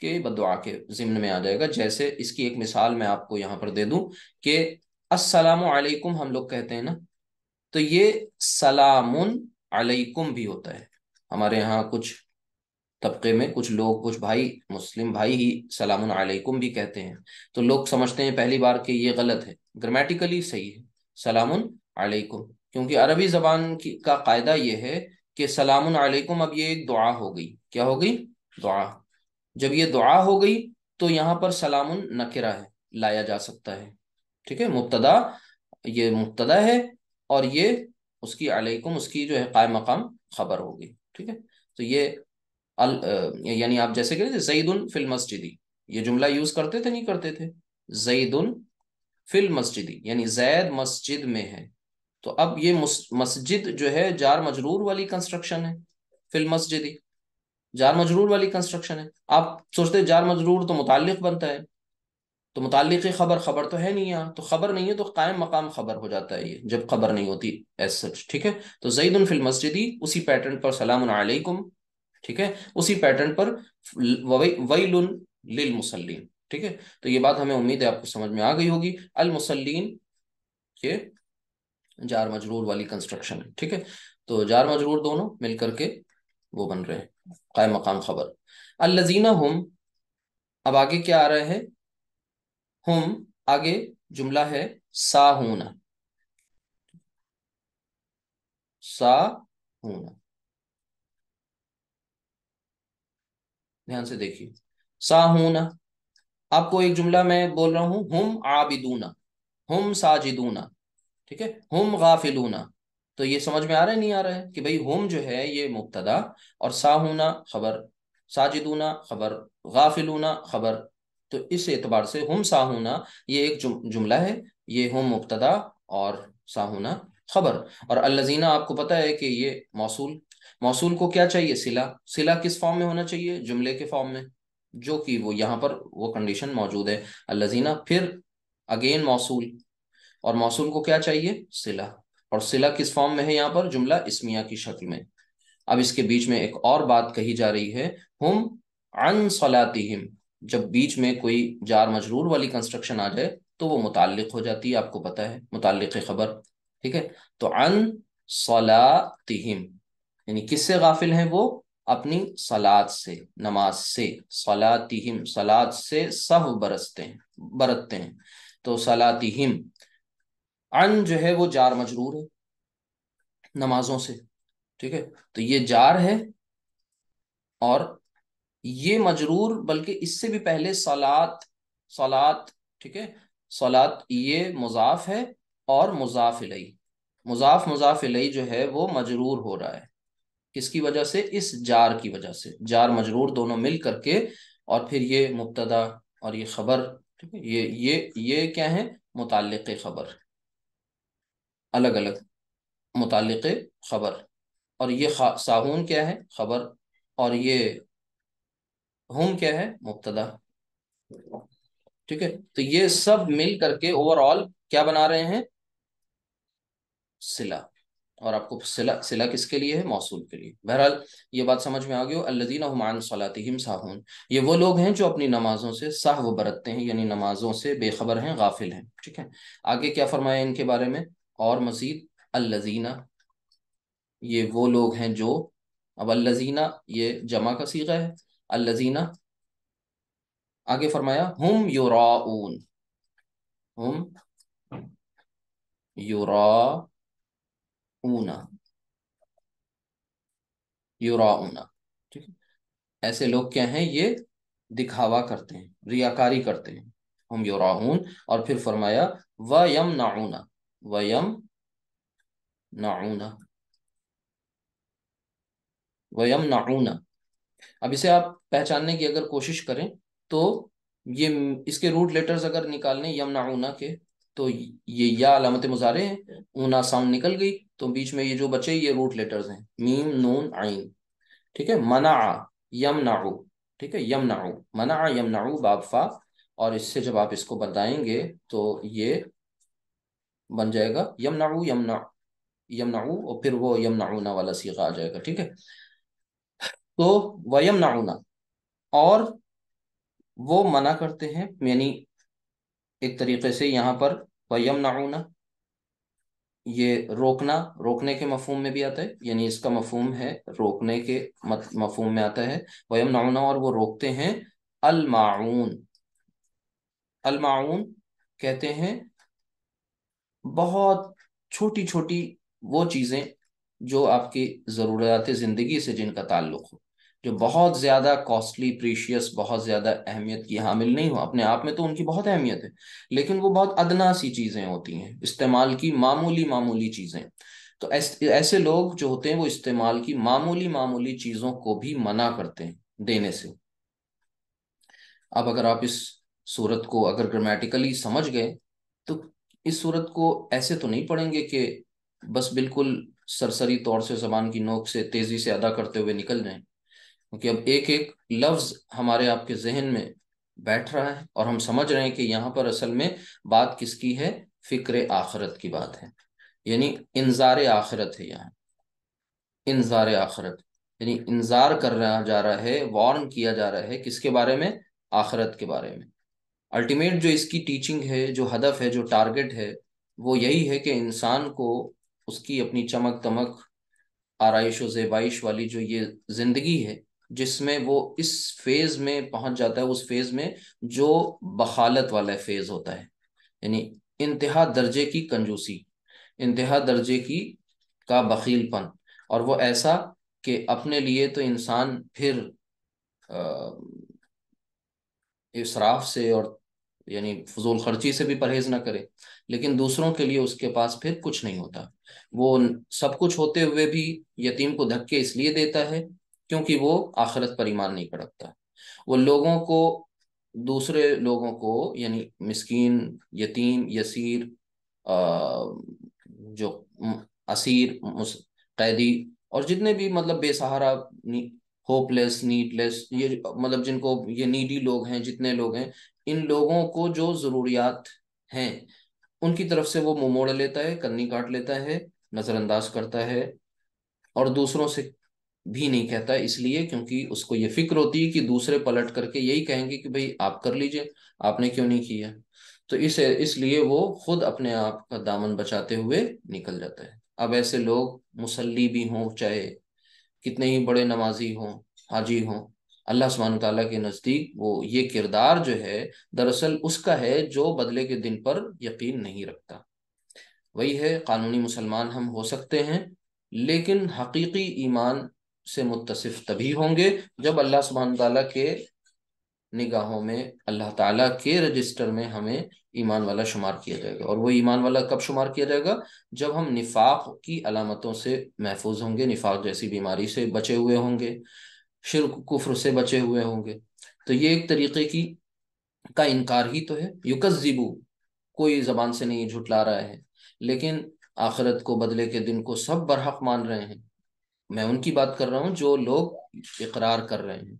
A: کہ بددعا کے ضمن میں آ جائے گا. جیسے اس کی ایک مثال میں آپ کو یہاں پر دے دوں کہ السلام علیکم ہم لوگ کہتے ہیں نا، تو یہ سلام علیکم بھی ہوتا ہے. ہمارے یہاں کچھ طبقے میں کچھ لوگ، کچھ بھائی، مسلم بھائی ہی سلام علیکم بھی کہتے ہیں. تو لوگ سمجھتے ہیں پہلی بار کہ یہ غلط ہے، گرامیٹیکلی صحیح ہے سلام علیکم، کیونکہ عربی زبان کا قاعدہ یہ ہے کہ سلام علیکم اب یہ ایک دعا ہو گئی. کیا ہو گئی؟ دعا. جب یہ دعا ہو گئی تو یہاں پر سلام نکرہ ہے، لایا جا سکتا ہے. ٹھیک ہے، مبتدا، یہ مبتدا ہے، اور یہ اس کی علیکم، اس کی جو ہے قائم مقام خبر ہوگی. ٹھیک ہے، تو یہ یعنی آپ جیسے کہ زید فی المسجد، یہ جملہ یوز کرتے تھے نہیں کرتے تھے؟ زید فی المسجد یعنی زید مسجد میں ہے. تو اب یہ مسجد جو ہے جار مجرور والی کنسٹرکشن ہے. فی المسجد جار مجرور والی کنسٹرکشن ہے. آپ سوچتے جار مجرور تو متعلق بنتا ہے، تو متعلق خبر، خبر تو ہے نہیں یہاں، تو خبر نہیں ہے تو قائم مقام خبر ہو جاتا ہے یہ جب خبر نہیں ہوتی ایز سچ. ٹھیک ہے، تو زید فی المسجد اسی پیٹرن پر سلام علیکم. ٹھیک ہے، اسی پیٹرن پر ویل للمصلین. ٹھیک ہے، تو یہ بات ہمیں امید ہے آپ کو سمجھ میں آ گئی ہوگی. المصلین یہ جار مجرور والی کنسٹرکشن ہے. ٹھیک ہے، تو جار مجرور دونوں مل کر کے وہ بن رہے ہیں قائم مقام خبر. الذین ہم، اب آگے کیا آ رہا ہے؟ ہم، آگے جملہ ہے ساہون. ساہون، دھیان سے دیکھیے. ساہون، آپ کو ایک جملہ میں بول رہا ہوں، ہم عابدون، ہم ساجدون، ٹھیک ہے، ہم غافلون. تو یہ سمجھ میں آ رہا ہے نہیں آ رہا ہے کہ بھئی ہم جو ہے یہ مبتدا اور ساہون خبر، ساجدون خبر، غافلون خبر. تو اس اعتبار سے ہم ساہون یہ ایک جملہ ہے، یہ ہم مبتدا اور ساہون خبر. اور الذین آپ کو پتا ہے کہ یہ موصول، موصول کو کیا چاہیے؟ صلہ. صلہ کس فارم میں ہونا چاہیے؟ جملے کے فارم میں، جو کہ وہ یہاں پر وہ کنڈیشن موجود ہے. الذین پھر اگین موصول، اور موصول کو کیا چاہیے؟ صلہ. اور صلہ کس فارم میں ہے یہاں پر؟ جملہ اسمیہ کی شکل میں. اب اس کے بیچ میں ایک اور بات کہی جا رہی ہے، ہم عن صلاتہم. جب بیچ میں کوئی جار مجرور والی کنسٹرکشن آ جائے تو وہ متعلق ہو جاتی ہے، آپ کو پتا ہے، متعلق خبر. ٹھیک ہے، تو عن صلاتہم یعنی کس سے غافل ہیں وہ؟ اپنی صلات سے، نماز سے. صلاتہم، صلات سے سہو برتتے ہیں. تو صلاتہم، عن جو ہے وہ جار مجرور ہے نمازوں سے. ٹھیک ہے، تو یہ جار ہے اور یہ مجرور، بلکہ اس سے بھی پہلے صلات، صلات. ٹھیک ہے، صلات یہ مضاف ہے اور مضاف الیہ، مضاف الیہ جو ہے وہ مجرور ہو رہا ہے. کس کی وجہ سے؟ اس جار کی وجہ سے. جار مجرور دونوں مل کر کے، اور پھر یہ مبتدا اور یہ خبر. ٹھیک ہے، یہ کیا ہے؟ متعلق خبر، الگ الگ متعلق خبر. اور یہ ساہون کیا ہے؟ خبر. اور یہ ہم کیا ہے؟ مبتدا. ٹھیک ہے، تو یہ سب مل کر کے اوور آل کیا بنا رہے ہیں؟ صلہ. اور آپ کو صلہ کس کے لیے ہے؟ موصول کے لیے. بہرحال یہ بات سمجھ میں آ گئی. الذین هم عن صلاتهم ساہون، یہ وہ لوگ ہیں جو اپنی نمازوں سے سہو برتتے ہیں، یعنی نمازوں سے بے خبر ہیں، غافل ہیں. ٹھیک ہے، آگے کیا فرمایا ان کے بارے میں اور مزید؟ الذین، یہ وہ لوگ ہیں جو، اب الذین یہ جمع کا صیغہ ہے. الذین آگے فرمایا ہم یراؤون، ہم یراؤون، یراؤون. ٹھیک ہے، ایسے لوگ کیا ہیں؟ یہ دکھاوا کرتے ہیں، ریاکاری کرتے ہیں. ہم یراؤون. اور پھر فرمایا وَيَمْنَعُونَ، وَيَمْنَعُونَ، وَيَمْنَعُونَ. اب اسے آپ پہچاننے کی اگر کوشش کریں تو یہ اس کے روٹ لیٹرز اگر نکالنے یمنعون کے، تو یہ یا علامت مضارع ہے، اونا ساؤنڈ نکل گئی، تو بیچ میں یہ جو بچے یہ روٹ لیٹرز ہیں، میم نون عین. ٹھیک ہے، منع یمنعو. ٹھیک ہے، یمنعو، منع یمنعو باب فا. اور اس سے جب آپ اس کو بتائیں گے تو یہ بن جائے گا یمنعو، یمنعو، اور پھر وہ یمنعون والا صیغہ آ جائے گا. ٹھیک ہے، تو وَيَمْنَعُونَ، اور وہ منع کرتے ہیں، یعنی ایک طریقے سے یہاں پر وَيَمْنَعُونَ، یہ روکنا، روکنے کے مفہوم میں بھی آتا ہے، یعنی اس کا مفہوم ہے روکنے کے مفہوم میں آتا ہے، وَيَمْنَعُونَ، اور وہ روکتے ہیں الماعون۔ الماعون کہتے ہیں بہت چھوٹی چھوٹی وہ چیزیں جو آپ کی ضروریات زندگی سے جن کا تعلق ہو، جو بہت زیادہ کاسٹلی پریشیس، بہت زیادہ اہمیت کی حامل نہیں ہو، اپنے آپ میں تو ان کی بہت اہمیت ہے، لیکن وہ بہت ادنا سی چیزیں ہوتی ہیں، استعمال کی معمولی معمولی چیزیں۔ تو ایسے لوگ جو ہوتے ہیں وہ استعمال کی معمولی معمولی چیزوں کو بھی منع کرتے ہیں دینے سے۔ اب اگر آپ اس صورت کو اگر گرامیٹیکلی سمجھ گئے تو اس صورت کو ایسے تو نہیں پڑھیں گے کہ بس بالکل سرسری طور سے زبان کی نوک سے تیزی سے ادا کرتے ہوئے نکل جائیں، کیونکہ اب ایک ایک لفظ ہمارے آپ کے ذہن میں بیٹھ رہا ہے اور ہم سمجھ رہے ہیں کہ یہاں پر اصل میں بات کس کی ہے، فکر آخرت کی بات ہے، یعنی انذار آخرت ہے یہاں، انذار آخرت، یعنی انذار کر رہا جا رہا ہے، وارن کیا جا رہا ہے کس کے بارے میں، آخرت کے بارے میں۔ الٹیمیٹ جو اس کی ٹیچنگ ہے، جو ہدف ہے، جو ٹارگٹ ہے، وہ یہی ہے کہ انسان کو اس کی اپنی چمک دمک، آرائش و زیبائش والی جو یہ زندگی ہے، جس میں وہ اس فیز میں پہنچ جاتا ہے، اس فیز میں جو بخالت والا فیز ہوتا ہے، یعنی انتہا درجے کی کنجوسی، انتہا درجے کی کا بخیل پن، اور وہ ایسا کہ اپنے لیے تو انسان پھر اسراف سے اور یعنی فضول خرچی سے بھی پرہیز نہ کرے، لیکن دوسروں کے لیے اس کے پاس پھر کچھ نہیں ہوتا۔ وہ سب کچھ ہوتے ہوئے بھی یتیم کو دھکے اس لیے دیتا ہے کیونکہ وہ آخرت پر ایمان نہیں رکھتا۔ وہ لوگوں کو، دوسرے لوگوں کو، یعنی مسکین، یتیم، یسیر، جو اسیر، قیدی، اور جتنے بھی مطلب بے سہارا، ہوپ لیس، نیڈ لیس، یہ مطلب جن کو یہ نیڈی لوگ ہیں، جتنے لوگ ہیں، ان لوگوں کو جو ضروریات ہیں ان کی طرف سے وہ منہ موڑ لیتا ہے، کنی کاٹ لیتا ہے، نظر انداز کرتا ہے، اور دوسروں سے بھی نہیں کہتا، اس لیے کیونکہ اس کو یہ فکر ہوتی ہے کہ دوسرے پلٹ کر کے یہی کہیں گے کہ بھئی آپ کر لیجئے، آپ نے کیوں نہیں کیا، تو اس لیے وہ خود اپنے آپ کا دامن بچاتے ہوئے نکل جاتا ہے۔ اب ایسے لوگ مصلی بھی ہوں، چاہے کتنے ہی بڑے نمازی ہوں، حاجی ہوں، اللہ سبحانہ تعالیٰ کے نزدیک وہ یہ کردار جو ہے دراصل اس کا ہے جو بدلے کے دن پر یقین نہیں رکھتا۔ وہی ہے، قانونی مسلمان ہم ہو سکتے ہیں لیکن حقیقی ایمان سے متصف تبھی ہوں گے جب اللہ سبحانہ تعالیٰ کے نگاہوں میں، اللہ تعالیٰ کے رجسٹر میں ہمیں ایمان والا شمار کیا جائے گا۔ اور وہ ایمان والا کب شمار کیا جائے گا؟ جب ہم نفاق کی علامتوں سے محفوظ ہوں گے، نفاق جیسی بیماری سے بچے ہوئے ہوں گے، شرک کفر سے بچے ہوئے ہوں گے۔ تو یہ ایک طریقے کی کا انکار ہی تو ہے، یکذبو، کوئی زبان سے نہیں جھٹلا رہا ہے، لیکن آخرت کو، بدلے کے دن کو سب برحق مان رہے ہیں۔ میں ان کی بات کر رہا ہوں جو لوگ اقرار کر رہے ہیں،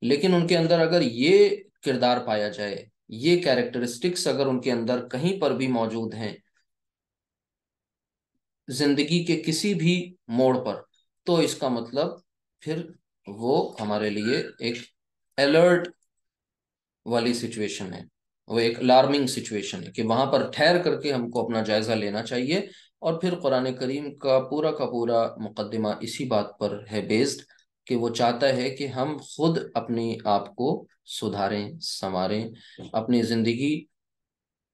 A: لیکن ان کے اندر اگر یہ کردار پایا جائے، یہ کیریکٹرسٹکس اگر ان کے اندر کہیں پر بھی موجود ہیں زندگی کے کسی بھی موڑ پر، تو اس کا مطلب پھر وہ ہمارے لیے ایک الرٹ والی سچویشن ہے، وہ ایک الارمنگ سچویشن ہے کہ وہاں پر ٹھہر کر کے ہم کو اپنا جائزہ لینا چاہیے۔ اور پھر قرآن کریم کا پورا مقدمہ اسی بات پر ہے بیسڈ کہ وہ چاہتا ہے کہ ہم خود اپنے آپ کو سدھاریں، سنواریں، اپنی زندگی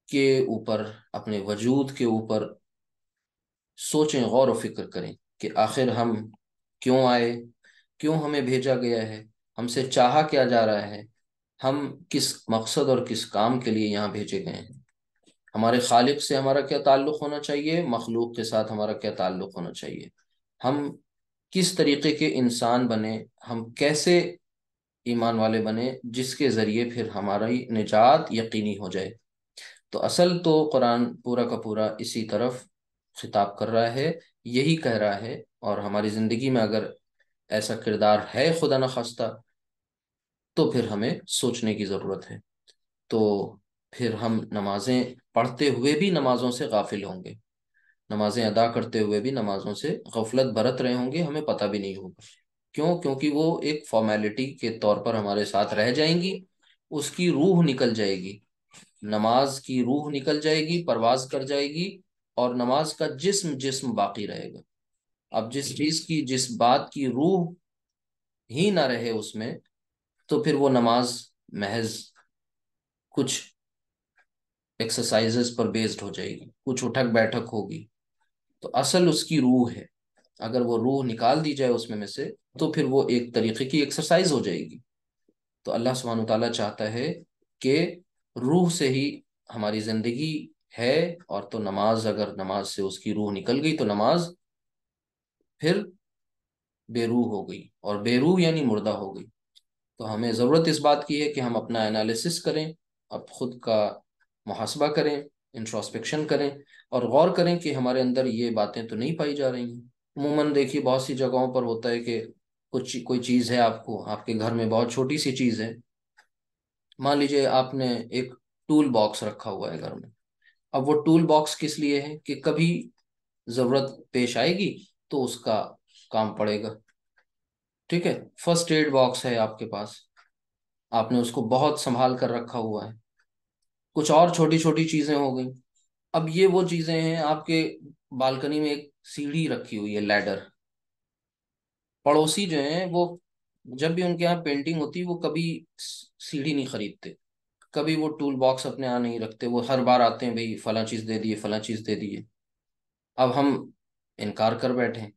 A: کے اوپر، اپنے وجود کے اوپر سوچیں، غور و فکر کریں کہ آخر ہم کیوں آئے، کیوں ہمیں بھیجا گیا ہے، ہم سے چاہا کیا جا رہا ہے، ہم کس مقصد اور کس کام کے لیے یہاں بھیجے گئے ہیں، ہمارے خالق سے ہمارا کیا تعلق ہونا چاہیے، مخلوق کے ساتھ ہمارا کیا تعلق ہونا چاہیے، ہم کس طریقے کے انسان بنے، ہم کیسے ایمان والے بنے جس کے ذریعے پھر ہماری نجات یقینی ہو جائے۔ تو اصل تو قرآن پورا کا پورا اسی طرف خطاب کر رہا ہے، یہی کہہ رہا ہے، اور ہماری زندگی میں اگر ایسا کردار ہے خدا نخواستہ تو پھر ہمیں سوچنے کی ضرورت ہے۔ تو پھر ہم نمازیں پڑھتے ہوئے بھی نمازوں سے غافل ہوں گے، نمازیں ادا کرتے ہوئے بھی نمازوں سے غفلت برت رہے ہوں گے، ہمیں پتہ بھی نہیں ہوگا۔ کیوں؟ کیونکہ وہ ایک فارمیلٹی کے طور پر ہمارے ساتھ رہ جائیں گی، اس کی روح نکل جائے گی، نماز کی روح نکل جائے گی، پرواز کر جائے گی، اور نماز کا جسم جسم باقی رہے گا۔ اب جس چیز کی، جس بات کی روح ہی نہ رہے اس میں، تو پھر وہ نماز محض کچھ ایکسرسائزز پر بیسڈ ہو جائے گی، کچھ اٹھک بیٹھک ہوگی۔ تو اصل اس کی روح ہے، اگر وہ روح نکال دی جائے اس میں سے، تو پھر وہ ایک طریقے کی ایکسرسائز ہو جائے گی۔ تو اللہ سبحانہ وتعالیٰ چاہتا ہے کہ روح سے ہی ہماری زندگی ہے، اور تو نماز، اگر نماز سے اس کی روح نکل گئی تو نماز پھر بے روح ہو گئی، اور بے روح یعنی مردہ ہو گئی۔ تو ہمیں ضرورت اس بات کی ہے کہ ہم اپنا انالیسس کریں، اب خود کا محاسبہ کریں، انٹراسپیکشن کریں، اور غور کریں کہ ہمارے اندر یہ باتیں تو نہیں پائی جا رہی ہیں۔ عموماً دیکھیے بہت سی جگہوں پر ہوتا ہے کہ کوئی چیز ہے، آپ کو، آپ کے گھر میں بہت چھوٹی سی چیز ہے، مان لیجئے آپ نے ایک ٹول باکس رکھا ہوا ہے گھر میں۔ اب وہ ٹول باکس کس لیے ہے؟ کہ کبھی ضرورت پیش آئے گی تو اس کا کام پڑے گا، ٹھیک ہے؟ فرسٹ ایڈ باکس ہے آپ کے پاس، آپ نے اس کو بہت سنبھال کر رکھا ہوا ہے۔ کچھ اور چھوٹی چھوٹی چیزیں ہو گئیں۔ اب یہ وہ چیزیں ہیں، آپ کے بالکنی میں ایک سیڑھی رکھی ہوئی ہے، لیڈر۔ پڑوسی جو ہیں وہ، جب بھی ان کے یہاں پینٹنگ ہوتی وہ کبھی سیڑھی نہیں خریدتے، کبھی وہ ٹول باکس اپنے یہاں نہیں رکھتے، وہ ہر بار آتے ہیں بھئی فلاں چیز دے دیے، فلاں چیز دے دیے۔ اب ہم انکار کر بیٹھے ہیں۔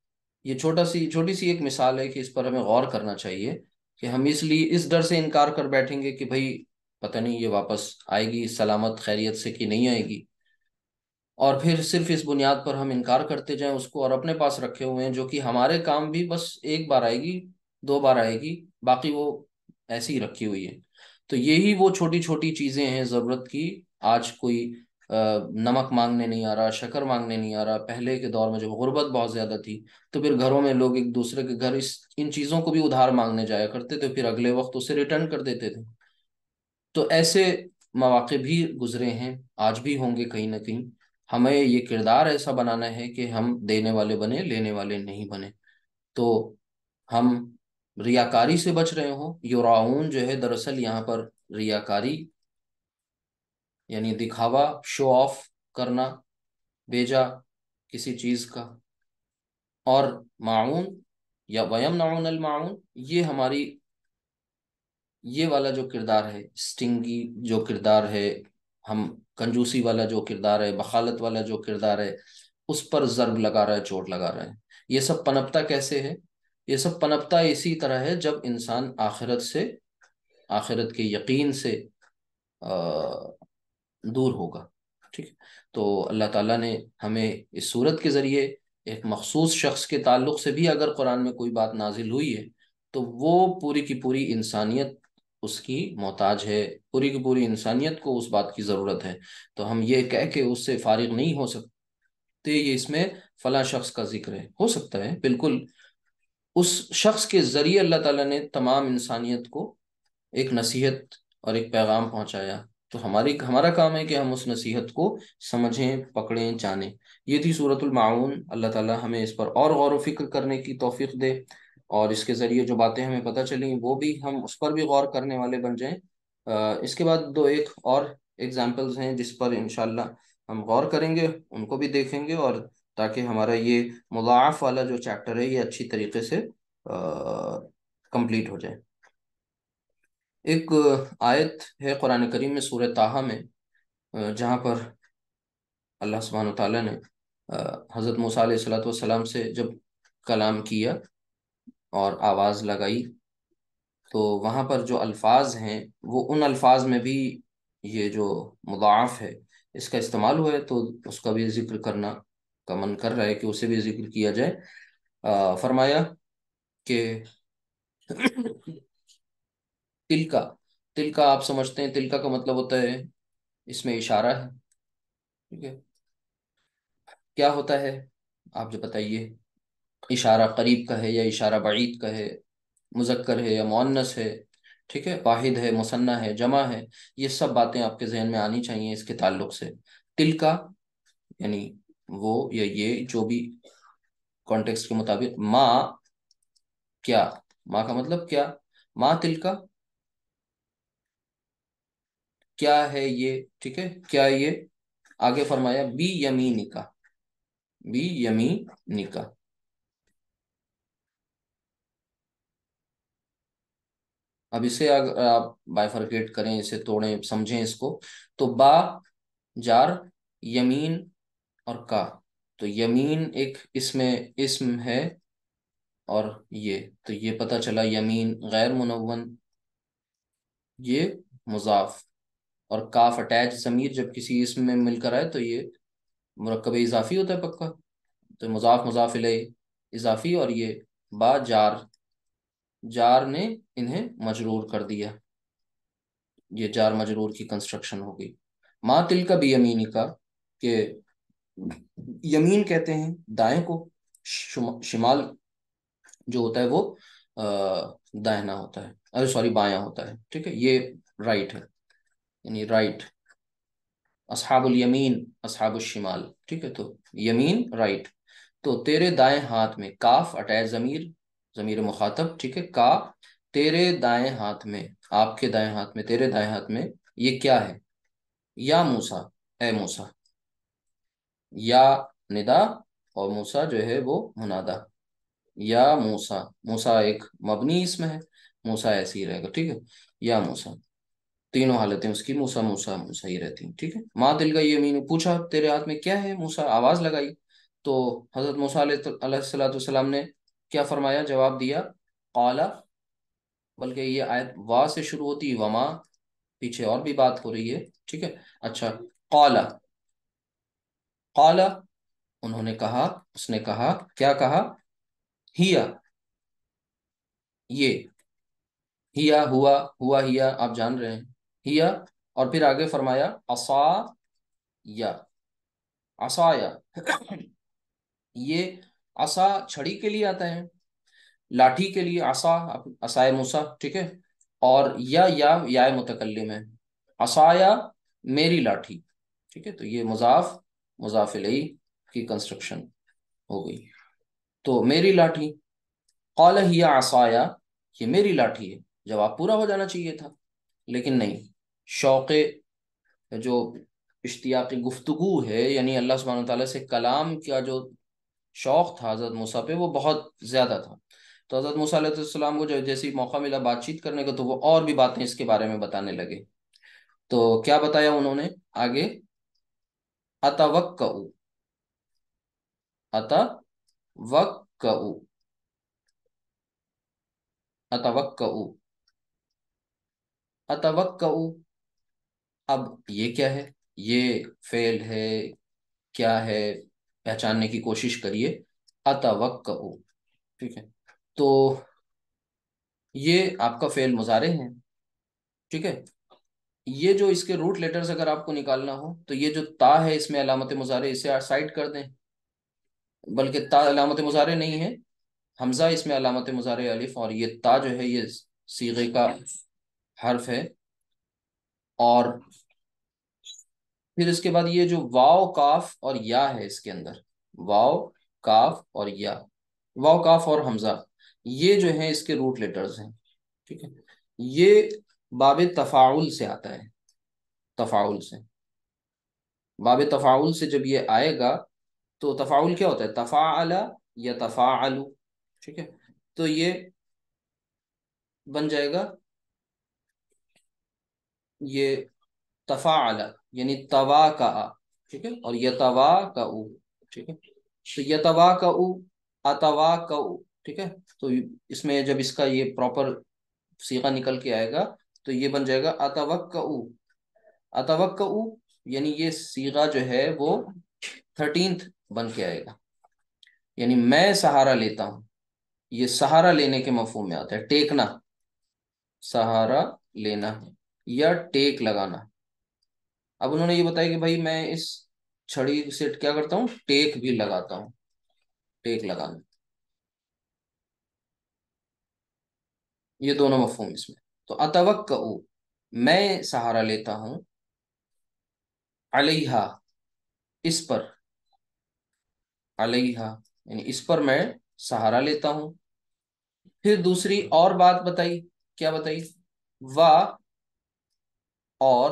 A: یہ چھوٹی سی ایک مثال ہے کہ اس پر ہمیں غور کرنا چاہیے، کہ ہم اس لیے اس ڈر سے انکار کر بیٹھیں گے کہ بھئی پتہ نہیں یہ واپس آئے گی سلامت خیریت سے کہ نہیں آئے گی، اور پھر صرف اس بنیاد پر ہم انکار کرتے جائیں اس کو، اور اپنے پاس رکھے ہوئے ہیں جو کہ ہمارے کام بھی بس ایک بار آئے گی، دو بار آئے گی، باقی وہ ایسی ہی رکھی ہوئی ہے۔ تو یہی وہ چھوٹی چھوٹی چیزیں ہیں ضرورت کی۔ آج کوئی نمک مانگنے نہیں آ رہا، شکر مانگنے نہیں آ رہا۔ پہلے کے دور میں جب غربت بہت زیادہ تھی تو پھر گھروں میں لوگ ایک دوسرے کے گھر ان چیزوں کو بھی ادھار مانگنے جایا کرتے تھے، پھر اگلے وقت اسے ریٹرن کر دیتے تھے۔ تو ایسے مواقع بھی گزرے ہیں، آج بھی ہوں گے کہیں نہ کہیں۔ ہمیں یہ کردار ایسا بنانا ہے کہ ہم دینے والے بنے، لینے والے نہیں بنے۔ تو ہم ریاکاری سے بچ رہے ہوں۔ یراؤن جو ہے دراصل یہاں پر ریاکاری یعنی دکھاوا، شو آف کرنا بیجا کسی چیز کا، اور معاون یا ویمنعون الماعون، یہ ہماری، یہ والا جو کردار ہے، سٹنگی جو کردار ہے، ہم کنجوسی والا جو کردار ہے، بخالت والا جو کردار ہے، اس پر ضرب لگا رہا ہے، چوٹ لگا رہا ہے۔ یہ سب پنپتا کیسے ہے؟ یہ سب پنپتا اسی طرح ہے جب انسان آخرت سے، آخرت کے یقین سے دور ہوگا، ٹھیک ہے؟ تو اللہ تعالیٰ نے ہمیں اس صورت کے ذریعے ایک مخصوص شخص کے تعلق سے بھی اگر قرآن میں کوئی بات نازل ہوئی ہے تو وہ پوری کی پوری انسانیت اس کی محتاج ہے، پوری کی پوری انسانیت کو اس بات کی ضرورت ہے۔ تو ہم یہ کہہ کے اس سے فارغ نہیں ہو سکتے یہ اس میں فلاں شخص کا ذکر ہے، ہو سکتا ہے بالکل اس شخص کے ذریعے اللہ تعالیٰ نے تمام انسانیت کو ایک نصیحت اور ایک پیغام پہنچایا۔ تو ہمارا کام ہے کہ ہم اس نصیحت کو سمجھیں، پکڑیں، جانیں۔ یہ تھی سورۃ المعون۔ اللہ تعالیٰ ہمیں اس پر اور غور و فکر کرنے کی توفیق دے، اور اس کے ذریعے جو باتیں ہمیں پتہ چلیں وہ بھی ہم اس پر بھی غور کرنے والے بن جائیں۔ اس کے بعد دو ایک اور ایگزامپلز ہیں جس پر انشاءاللہ ہم غور کریں گے، ان کو بھی دیکھیں گے، اور تاکہ ہمارا یہ مضاعف والا جو چیپٹر ہے یہ اچھی طریقے سے کمپلیٹ ہو جائے۔ ایک آیت ہے قرآن کریم میں سورہ طٰہٰ میں، جہاں پر اللہ سبحانہ وتعالیٰ نے حضرت موسیٰ علیہ السلام سے جب کلام کیا اور آواز لگائی، تو وہاں پر جو الفاظ ہیں وہ ان الفاظ میں بھی یہ جو مضاعف ہے اس کا استعمال ہوا ہے، تو اس کا بھی ذکر کرنا کا من کر رہا ہے کہ اسے بھی ذکر کیا جائے۔ فرمایا کہ تل کا، تل کا آپ سمجھتے ہیں، تل کا مطلب ہوتا ہے، اس میں اشارہ ہے، ٹھیک ہے؟ کیا ہوتا ہے آپ جو بتائیے؟ اشارہ قریب کا ہے یا اشارہ بعید کا ہے، مذکر ہے یا مؤنث ہے، ٹھیک ہے، واحد ہے، مثنیٰ ہے، جمع ہے؟ یہ سب باتیں آپ کے ذہن میں آنی چاہیے اس کے تعلق سے۔ تل کا یعنی وہ یا یہ جو بھی کانٹیکسٹ کے مطابق، ما کیا، ما کا مطلب کیا، ما تل کا کیا ہے یہ، ٹھیک ہے، کیا یہ؟ آگے فرمایا بی یمینکا، بی یمینکا. اب اسے اگر آپ بائفرکیٹ کریں، اسے توڑیں، سمجھیں اس کو، تو با جار، یمین اور کا. تو یمین ایک اس میں اسم ہے، اور یہ تو یہ پتہ چلا یمین غیر منون، یہ مضاف. اور کاف اٹیچ ضمیر جب کسی اسم میں مل کر آئے تو یہ مرکب اضافی ہوتا ہے پکا. تو مضاف مضاف الیہ اضافی، اور یہ با جار، جار نے انہیں مجرور کر دیا. یہ جار مجرور کی کنسٹرکشن ہو گئی. ما تل کا بھی یمینی کا، کہ یمین کہتے ہیں دائیں کو، شمال جو ہوتا ہے وہ دائنا ہوتا ہے، ارے سوری بایاں ہوتا ہے، ٹھیک ہے، یہ رائٹ ہے، یعنی رائٹ. اصحاب الیمین اصحاب الشمال، ٹھیک ہے، تو یمین رائٹ. تو تیرے دائیں ہاتھ میں، کاف اٹیچ ضمیر، ضمیر مخاطب، ٹھیک ہے، کا تیرے دائیں ہاتھ میں، آپ کے دائیں ہاتھ میں، تیرے دائیں ہاتھ میں یہ کیا ہے؟ یا موسیٰ، اے موسیٰ. یا ندا، اور موسیٰ جو ہے وہ منادا. یا موسیٰ، موسیٰ ایک مبنی اسم ہے، موسیٰ ایسے ہی رہے گا، ٹھیک ہے. یا موسیٰ، تینوں حالتیں اس کی موسیٰ موسیٰ موسیٰ ہی رہتی ہیں، ٹھیک ہے. ماں دل گئی یمین، پوچھا تیرے ہاتھ میں کیا ہے موسیٰ، آواز لگائی. تو حضرت موسیٰ علیہ الصلوۃ والسلام نے کیا فرمایا، جواب دیا قالا. بلکہ یہ آیت وا سے شروع ہوتی، وما، پیچھے اور بھی بات ہو رہی ہے، ٹھیک ہے. اچھا، قالا، قالا، انہوں نے کہا، اس نے کہا، کیا کہا؟ ہیا، یہ، ہیا ہوا، ہوا ہیا آپ جان رہے ہیں، ہیا. اور پھر آگے فرمایا عصا یا، عصایا. یہ عصا چھڑی کے لیے آتا ہے، لاٹھی کے لیے عصا، عصائے موسیٰ، ٹھیک ہے. اور یا متکلم ہے، عصایا میری لاٹھی، ٹھیک ہے. تو یہ مضاف مضاف الیہ کی کنسٹرکشن ہو گئی. تو میری لاٹھی، قال ہی عصایا، یہ میری لاٹھی ہے. جواب پورا ہو جانا چاہیے تھا، لیکن نہیں. شوق جو اشتیاقی گفتگو ہے، یعنی اللہ سبحانہ تعالیٰ سے کلام کا جو شوق تھا حضرت موسیٰ پہ، وہ بہت زیادہ تھا. تو حضرت موسیٰ علیہ السلام کو جب جیسے ہی موقع ملا بات چیت کرنے کا، تو وہ اور بھی باتیں اس کے بارے میں بتانے لگے. تو کیا بتایا انہوں نے آگے؟ اتوقع، اتوقع، اتوقع، اتوقع. اب یہ کیا ہے؟ یہ فعل ہے، کیا ہے؟ پہچاننے کی کوشش کریے. اتوقع، ٹھیک ہے. تو یہ آپ کا فعل مضارع ہے، ٹھیک ہے. یہ جو اس کے روٹ لیٹرز اگر آپ کو نکالنا ہو، تو یہ جو تا ہے اس میں علامت مضارع، اسے سائڈ کر دیں. بلکہ تا علامت مضارع نہیں ہے، حمزہ اس میں علامت مضارع الف، اور یہ تا جو ہے یہ صیغے کا حرف ہے. اور پھر اس کے بعد یہ جو واو کاف اور یا ہے اس کے اندر، واو کاف اور یا، واو کاف اور حمزہ، یہ جو ہیں اس کے روٹ لیٹرز ہیں، ٹھیک ہے. یہ باب تفاعل سے آتا ہے، تفاعل سے، باب تفاعل سے جب یہ آئے گا، تو تفاعل کیا ہوتا ہے؟ تفاعل یا تفاعل، ٹھیک ہے. تو یہ بن جائے گا، یہ تفاعل یعنی توا کا آ، ٹھیک ہے، اور یتوا کا او، ٹھیک ہے. تو یتوا کا او، اتوا کا او، ٹھیک ہے. تو اس میں جب اس کا یہ پراپر صیغہ نکل کے آئے گا، تو یہ بن جائے گا اتوقع، اتوقع، یعنی یہ صیغہ جو ہے وہ 13th بن کے آئے گا. یعنی میں سہارا لیتا ہوں، یہ سہارا لینے کے مفہوم میں آتا ہے، ٹیکنا، سہارا لینا یا ٹیک لگانا. اب انہوں نے یہ بتایا کہ بھائی میں اس چھڑی سے کیا کرتا ہوں؟ ٹیک بھی لگاتا ہوں، ٹیک لگانا، یہ دونوں مفہوم اس میں. تو اتوقع، میں سہارا لیتا ہوں، علیہا، اس پر، علیہا یعنی اس پر میں سہارا لیتا ہوں. پھر دوسری اور بات بتائی، کیا بتائی؟ وا، اور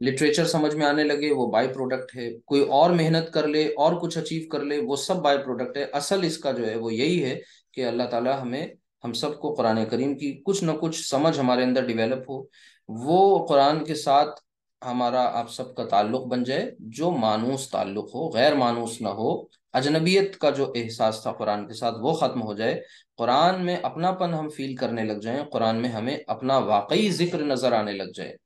A: لٹریچر سمجھ میں آنے لگے وہ بائی پروڈکٹ ہے، کوئی اور محنت کر لے اور کچھ اچیو کر لے وہ سب بائی پروڈکٹ ہے، اصل اس کا جو ہے وہ یہی ہے کہ اللہ تعالی ہم سب کو قرآن کریم کی کچھ نہ کچھ سمجھ ہمارے اندر ڈیولپ ہو، وہ قرآن کے ساتھ ہمارا آپ سب کا تعلق بن جائے جو مانوس تعلق ہو، غیر مانوس نہ ہو، اجنبیت کا جو احساس تھا قرآن کے ساتھ وہ ختم ہو جائے، قرآن میں اپنا پن ہم فیل کرنے لگ جائیں، قرآن میں ہمیں اپنا واقعی ذکر نظر آنے لگ جائے۔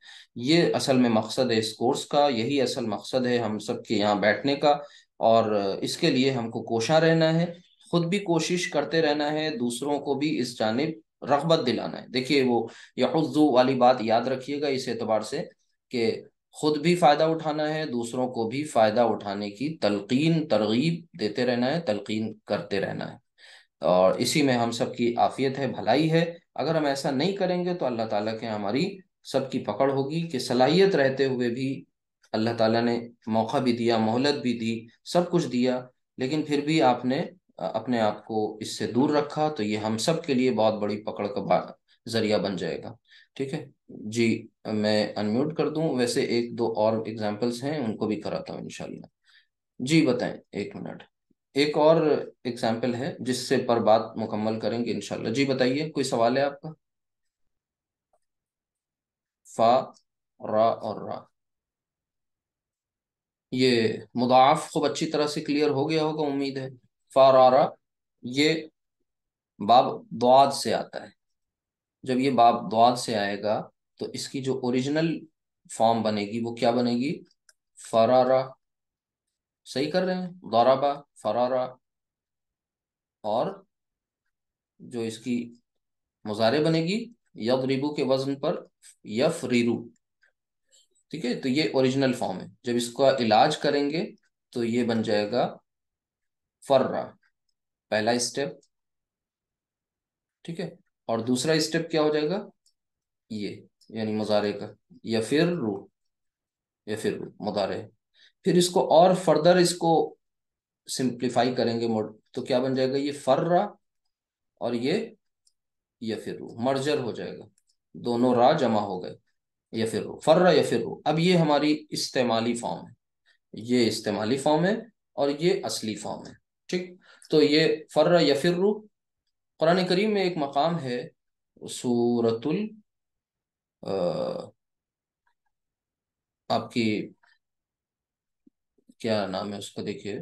A: یہ اصل میں مقصد ہے اس کورس کا، یہی اصل مقصد ہے ہم سب کے یہاں بیٹھنے کا، اور اس کے لیے ہم کو کوشاں رہنا ہے، خود بھی کوشش کرتے رہنا ہے، دوسروں کو بھی اس جانب رغبت دلانا ہے۔ دیکھیے وہ یحضو والی بات یاد رکھیے گا اس اعتبار سے کہ خود بھی فائدہ اٹھانا ہے، دوسروں کو بھی فائدہ اٹھانے کی تلقین ترغیب دیتے رہنا ہے، تلقین کرتے رہنا ہے، اور اسی میں ہم سب کی عافیت ہے، بھلائی ہے۔ اگر ہم ایسا نہیں کریں گے تو اللہ تعالیٰ کے ہماری سب کی پکڑ ہوگی کہ صلاحیت رہتے ہوئے بھی اللہ تعالیٰ نے موقع بھی دیا، مہلت بھی دی، سب کچھ دیا، لیکن پھر بھی آپ نے اپنے آپ کو اس سے دور رکھا، تو یہ ہم سب کے لیے بہت بڑی پکڑ کا ذریعہ بن جائے گا۔ ٹھیک ہے جی، میں انمیوٹ کر دوں، ویسے ایک دو اور ایگزامپلس ہیں ان کو بھی کراتا ہوں انشاءاللہ۔ جی بتائیں، ایک منٹ، ایک اور ایگزامپل ہے جس سے پر بات مکمل کریں گے انشاءاللہ۔ جی بتائیے، کوئی سوال ہے آپ کا؟ فا، را اور را، یہ مضاعف خوب اچھی طرح سے کلیئر ہو گیا ہوگا امید ہے۔ فا را را، یہ باب ضاد سے آتا ہے، جب یہ باب ضاد سے آئے گا تو اس کی جو اوریجنل فارم بنے گی وہ کیا بنے گی؟ فرارا، صحیح کر رہے ہیں، ضربا، فرارا، اور جو اس کی مضارع بنے گی یضربو کے وزن پر یفریرو، ٹھیک ہے، تو یہ اوریجنل فارم ہے۔ جب اس کا علاج کریں گے تو یہ بن جائے گا فرا، پہلا اسٹیپ، ٹھیک ہے، اور دوسرا اسٹیپ کیا ہو جائے گا؟ یہ یعنی مضارع کا یفرو، یفرو مضارع، پھر اس کو اور فردر اس کو سمپلیفائی کریں گے تو کیا بن جائے گا؟ یہ فرا اور یفرو مرجر ہو جائے گا، دونوں را جمع ہو گئے، یفرو، فرا یفرو۔ اب یہ ہماری استعمالی فارم ہے، یہ استعمالی فارم ہے اور یہ اصلی فارم ہے، ٹھیک۔ تو یہ فرا یفرو قرآن کریم میں ایک مقام ہے، سورۃ آپ کی کیا نام ہے اس کا، دیکھیے،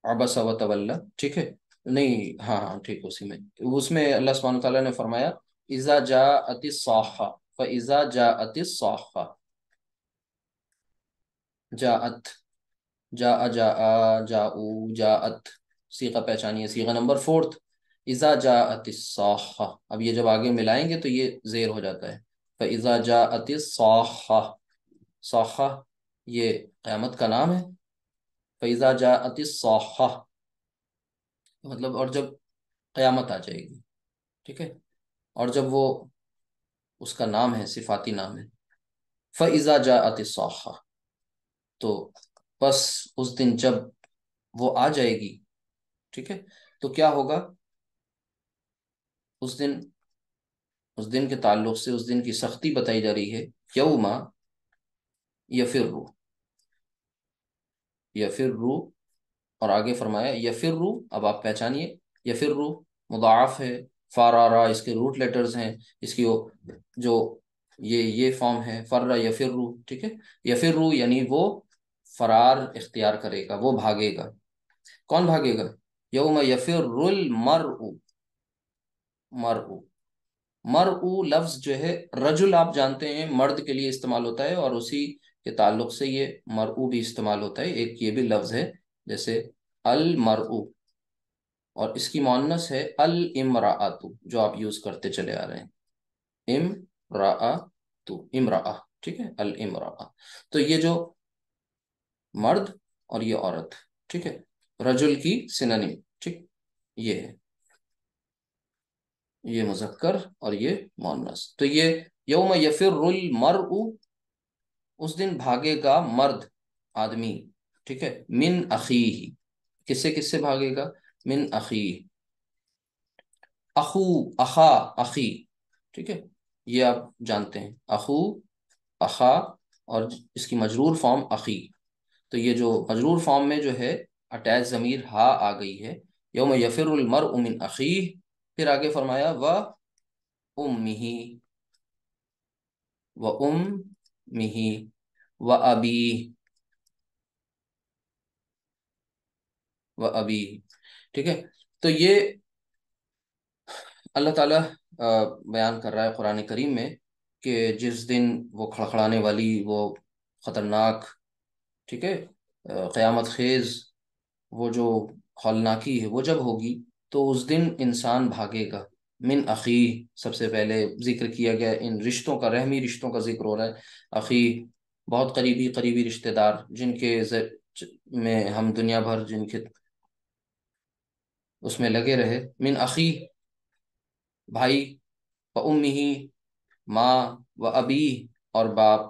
A: عبس و تولا، ٹھیک ہے، نہیں، ہاں ہاں ٹھیک، اسی میں، اس میں اللہ سبحانہ وتعالیٰ نے فرمایا اذا جاءت الصاخہ، فاذا جاءت الصاخہ، جاءت، جاء جاء، جاؤ، جاءت، صیغہ پہچانیے، صیغہ نمبر فورتھ، اذا جاءت الصاخہ، اب یہ جب آگے ملائیں گے تو یہ زیر ہو جاتا ہے، فاذا جاءت الصاخہ، صاخہ یہ قیامت کا نام ہے، فاذا جاءت الصاخہ مطلب اور جب قیامت آ جائے گی، ٹھیک ہے، اور جب وہ اس کا نام ہے، صفاتی نام ہے، فَإِذَا جَاءَتِ الصَّاخَّةُ، تو بس اس دن جب وہ آ جائے گی، ٹھیک ہے، تو کیا ہوگا اس دن؟ اس دن کے تعلق سے اس دن کی سختی بتائی جا رہی ہے، یوم یفرو، یفرو، اور آگے فرمایا یفرو، اب آپ پہچانیے، یفرو مضاعف ہے، فارارا اس کے روٹ لیٹرز ہیں، اس کی جو یہ فارم ہے فرا یفرو، ٹھیک ہے، یفرو یعنی وہ فرار اختیار کرے گا، وہ بھاگے گا، کون بھاگے گا؟ یوم یفر المرء، مرء، مرء لفظ جو ہے رجل آپ جانتے ہیں مرد کے لیے استعمال ہوتا ہے، اور اسی کے تعلق سے یہ مرء بھی استعمال ہوتا ہے، ایک یہ بھی لفظ ہے جیسے المرء، اور اس کی مؤنث ہے الامرأۃ جو آپ یوز کرتے چلے آ رہے ہیں، امرأۃ، امرأہ، ٹھیک ہے، الامرأۃ، تو یہ جو مرد اور یہ عورت، ٹھیک ہے، رجل کی سنونیم، ٹھیک، یہ ہے، یہ مذکر اور یہ مؤنث، تو یہ یوم یفر المرء، اس دن بھاگے گا مرد، آدمی، ٹھیک ہے، من اخیہ، کس سے بھاگے گا؟ من اخیہ، اخو، اخا، اخی، ٹھیک ہے، یہ آپ جانتے ہیں، اخو، اخا، اور اس کی مجرور فارم اخی. تو یہ جو مجرور فارم میں جو ہے اٹیچ ضمیر ہا آ گئی ہے. یوم یفر المرء من اخیہ، پھر آگے فرمایا و امہ، و امہ، و ابی، و ابی. ٹھیک ہے. تو یہ اللہ تعالیٰ بیان کر رہا ہے قرآن کریم میں کہ جس دن وہ کھڑکھڑانے والی وہ خطرناک، ٹھیک ہے، قیامت خیز وہ جو ہولناکی ہے وہ جب ہوگی، تو اس دن انسان بھاگے گا. من اخی، سب سے پہلے ذکر کیا گیا ان رشتوں کا، رحمی رشتوں کا ذکر ہو رہا ہے. اخی، بہت قریبی قریبی رشتہ دار جن کے میں ہم دنیا بھر جن کے اس میں لگے رہے. من اخی، بھائی، و امہ، ماں، و ابی، اور باپ.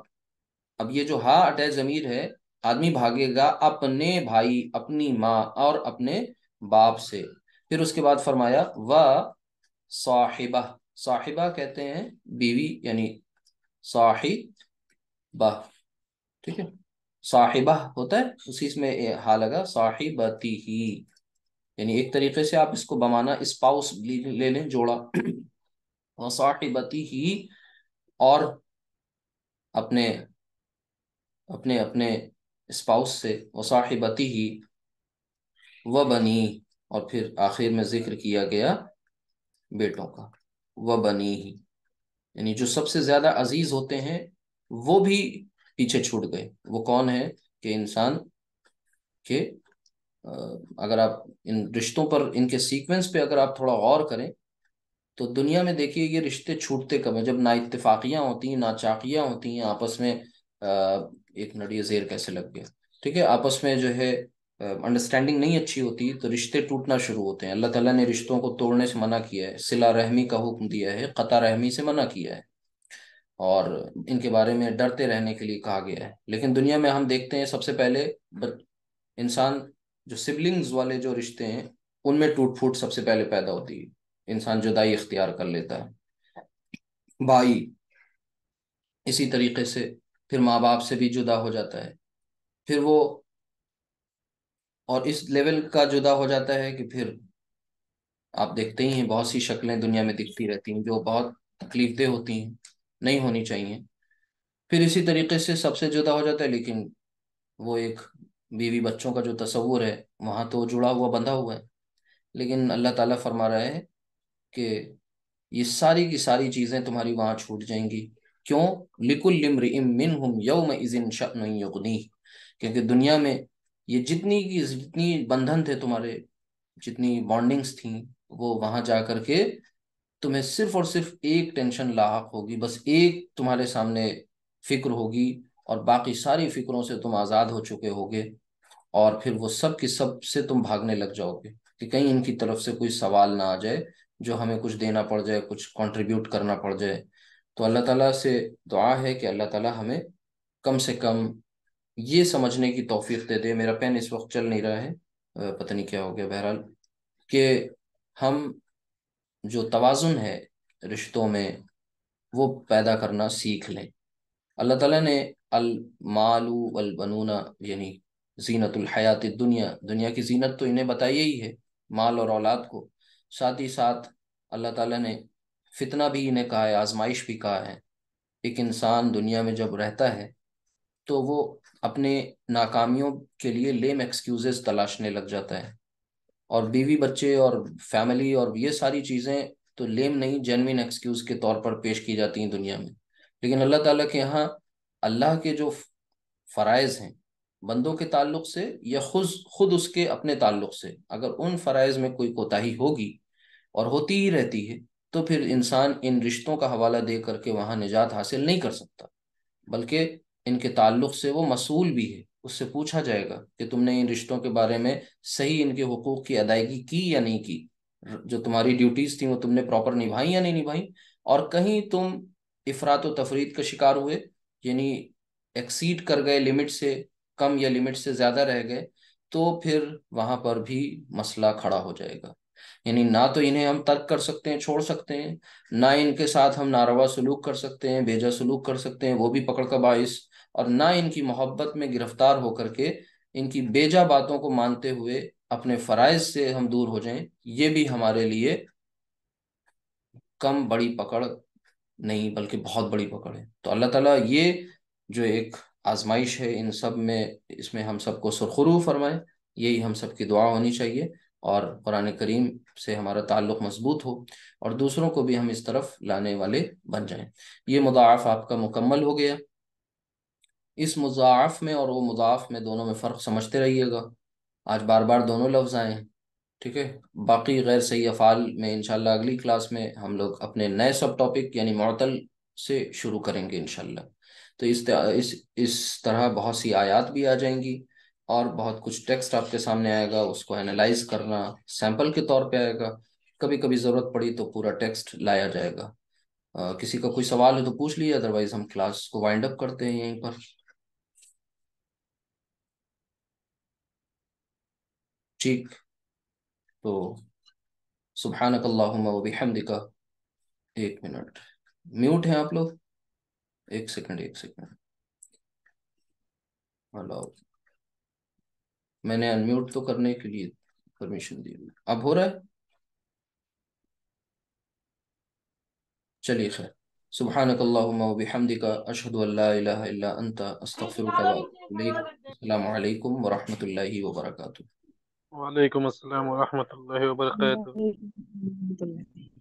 A: اب یہ جو ہا اٹیچ ضمیر ہے، آدمی بھاگے گا اپنے بھائی، اپنی ماں اور اپنے باپ سے. پھر اس کے بعد فرمایا و صاحبہ. صاحبہ کہتے ہیں بیوی، یعنی صاحبہ. ٹھیک ہے. صاحبہ ہوتا ہے اسی میں ہا لگا، صاحبتی ہی، یعنی ایک طریقے سے آپ اس کو بمانا اسپاؤس لے لیں، جوڑا. و صاحبتی ہی، اور اپنے اپنے اپنے اسپاؤس سے. و صاحبتی ہی، و بنی، اور پھر آخر میں ذکر کیا گیا بیٹوں کا. و بنی ہی، یعنی جو سب سے زیادہ عزیز ہوتے ہیں وہ بھی پیچھے چھوٹ گئے. وہ کون ہے؟ کہ انسان کے اگر آپ ان رشتوں پر، ان کے سیکوینس پہ اگر آپ تھوڑا غور کریں تو دنیا میں دیکھیے یہ رشتے چھوٹتے کم ہیں. جب نا اتفاقیاں ہوتی ہیں، ناچاقیاں ہوتی ہیں آپس میں، ایک نڑی زیر کیسے لگ گیا، ٹھیک ہے، آپس میں جو ہے انڈرسٹینڈنگ نہیں اچھی ہوتی تو رشتے ٹوٹنا شروع ہوتے ہیں. اللہ تعالیٰ نے رشتوں کو توڑنے سے منع کیا ہے، صلہ رحمی کا حکم دیا ہے، قطع رحمی سے منع کیا ہے، اور ان کے بارے میں ڈرتے رہنے کے لیے کہا گیا ہے. لیکن دنیا میں ہم دیکھتے ہیں سب سے پہلے انسان جو سبلنگز والے جو رشتے ہیں ان میں ٹوٹ پھوٹ سب سے پہلے پیدا ہوتی ہے. انسان جدائی اختیار کر لیتا ہے. بھائی اسی طریقے سے پھر ماں باپ سے بھی جدا ہو جاتا ہے. پھر وہ اور اس لیول کا جدا ہو جاتا ہے کہ پھر آپ دیکھتے ہی ہیں بہت سی شکلیں دنیا میں دکھتی رہتی ہیں جو بہت تکلیف دہ ہوتی ہیں، نہیں ہونی چاہیے. پھر اسی طریقے سے سب سے جدا ہو جاتا ہے، لیکن وہ ایک بیوی بچوں کا جو تصور ہے وہاں تو جڑا ہوا بندھا ہوا ہے. لیکن اللہ تعالیٰ فرما رہا ہے کہ یہ ساری کی ساری چیزیں تمہاری وہاں چھوٹ جائیں گی. کیوں؟ لِكُلِّ امْرِئٍ مِّنْهُمْ يَوْمَئِذٍ شَأْنٌ يُغْنِيهِ، کیونکہ دنیا میں یہ جتنی کی جتنی بندھن تھے تمہارے، جتنی بانڈنگز تھیں، وہ وہاں جا کر کے تمہیں صرف اور صرف ایک ٹینشن لاحق ہوگی، بس ایک تمہارے سامنے فکر ہوگی، اور باقی ساری فکروں سے تم آزاد ہو چکے ہوگے. اور پھر وہ سب کی سب سے تم بھاگنے لگ جاؤ گے کہ کہیں ان کی طرف سے کوئی سوال نہ آ جائے جو ہمیں کچھ دینا پڑ جائے، کچھ کنٹریبیوٹ کرنا پڑ جائے. تو اللہ تعالیٰ سے دعا ہے کہ اللہ تعالیٰ ہمیں کم سے کم یہ سمجھنے کی توفیق دے دے. میرا پین اس وقت چل نہیں رہا ہے، پتہ نہیں کیا ہو گیا، بہرحال، کہ ہم جو توازن ہے رشتوں میں وہ پیدا کرنا سیکھ لیں. اللہ تعالیٰ نے المال والبنون، یعنی زینت الحیات الدنیا، دنیا کی زینت تو انہیں بتائی ہی ہے، مال اور اولاد کو. ساتھ ہی ساتھ اللہ تعالیٰ نے فتنہ بھی انہیں کہا ہے، آزمائش بھی کہا ہے. ایک انسان دنیا میں جب رہتا ہے تو وہ اپنے ناکامیوں کے لیے لیم ایکسکیوزز تلاشنے لگ جاتا ہے، اور بیوی بچے اور فیملی اور یہ ساری چیزیں تو لیم نہیں، جینوین ایکسکیوز کے طور پر پیش کی جاتی ہیں دنیا میں. لیکن اللہ تعالیٰ کے یہاں اللہ کے جو فرائض ہیں بندوں کے تعلق سے یا خود اس کے اپنے تعلق سے، اگر ان فرائض میں کوئی کوتاہی ہوگی، اور ہوتی ہی رہتی ہے، تو پھر انسان ان رشتوں کا حوالہ دے کر کے وہاں نجات حاصل نہیں کر سکتا، بلکہ ان کے تعلق سے وہ مسئول بھی ہے. اس سے پوچھا جائے گا کہ تم نے ان رشتوں کے بارے میں صحیح ان کے حقوق کی ادائیگی کی یا نہیں کی، جو تمہاری ڈیوٹیز تھیں وہ تم نے پراپر نبھائی یا نہیں نبھائی، اور کہیں تم افراط و تفرید کا شکار ہوئے، یعنی ایکسیڈ کر گئے لمٹ سے، کم یا لمٹ سے زیادہ رہ گئے، تو پھر وہاں پر بھی مسئلہ کھڑا ہو جائے گا. یعنی نہ تو انہیں ہم ترک کر سکتے ہیں، چھوڑ سکتے ہیں، نہ ان کے ساتھ ہم ناروا سلوک کر سکتے ہیں، بھیجا سلوک کر سکتے ہیں، وہ بھی پکڑ کا باعث اور نہ ان کی محبت میں گرفتار ہو کر کے ان کی بیجا باتوں کو مانتے ہوئے اپنے فرائض سے ہم دور ہو جائیں، یہ بھی ہمارے لیے کم بڑی پکڑ نہیں بلکہ بہت بڑی پکڑ ہے۔ تو اللہ تعالیٰ یہ جو ایک آزمائش ہے ان سب میں، اس میں ہم سب کو سرخرو فرمائے، یہی ہم سب کی دعا ہونی چاہیے، اور قرآن کریم سے ہمارا تعلق مضبوط ہو، اور دوسروں کو بھی ہم اس طرف لانے والے بن جائیں۔ یہ مضاعف آپ کا مکمل ہو گیا۔ اس مضاعف میں اور وہ مضاعف میں دونوں میں فرق سمجھتے رہیے گا، آج بار بار دونوں لفظ آئے ہیں، ٹھیک ہے۔ باقی غیر صحیح افعال میں انشاءاللہ اگلی کلاس میں ہم لوگ اپنے نئے سب ٹاپک یعنی معطل سے شروع کریں گے انشاءاللہ۔ تو اس طرح بہت سی آیات بھی آ جائیں گی، اور بہت کچھ ٹیکسٹ آپ کے سامنے آئے گا، اس کو اینالائز کرنا سیمپل کے طور پہ آئے گا، کبھی کبھی ضرورت پڑی تو پورا ٹیکسٹ لایا جائے گا۔ کسی کا کوئی سوال ہے تو پوچھ لیے، ادروائز ہم کلاس کو وائنڈ اپ کرتے ہیں یہیں پر۔ ٹھیک، تو سبحانک اللہم و بحمدک، ایک منٹ، میوٹ ہیں آپ لوگ، ایک سیکنڈ ایک سیکنڈ، ہلو، میں نے انمیوٹ تو کرنے کے لیے پرمیشن دی ہوئی، اب ہو رہا ہے؟ چلیے خیر، سبحانک اللہم و بحمدک، اشہد ان لا الہ الا انت، استغفرک و اتوب الیک۔ السلام علیکم ورحمۃ اللہ وبرکاتہ۔
B: وعلیکم السلام ورحمۃ اللہ وبرکاتہ۔
C: وعلیکم السلام ورحمۃ اللہ۔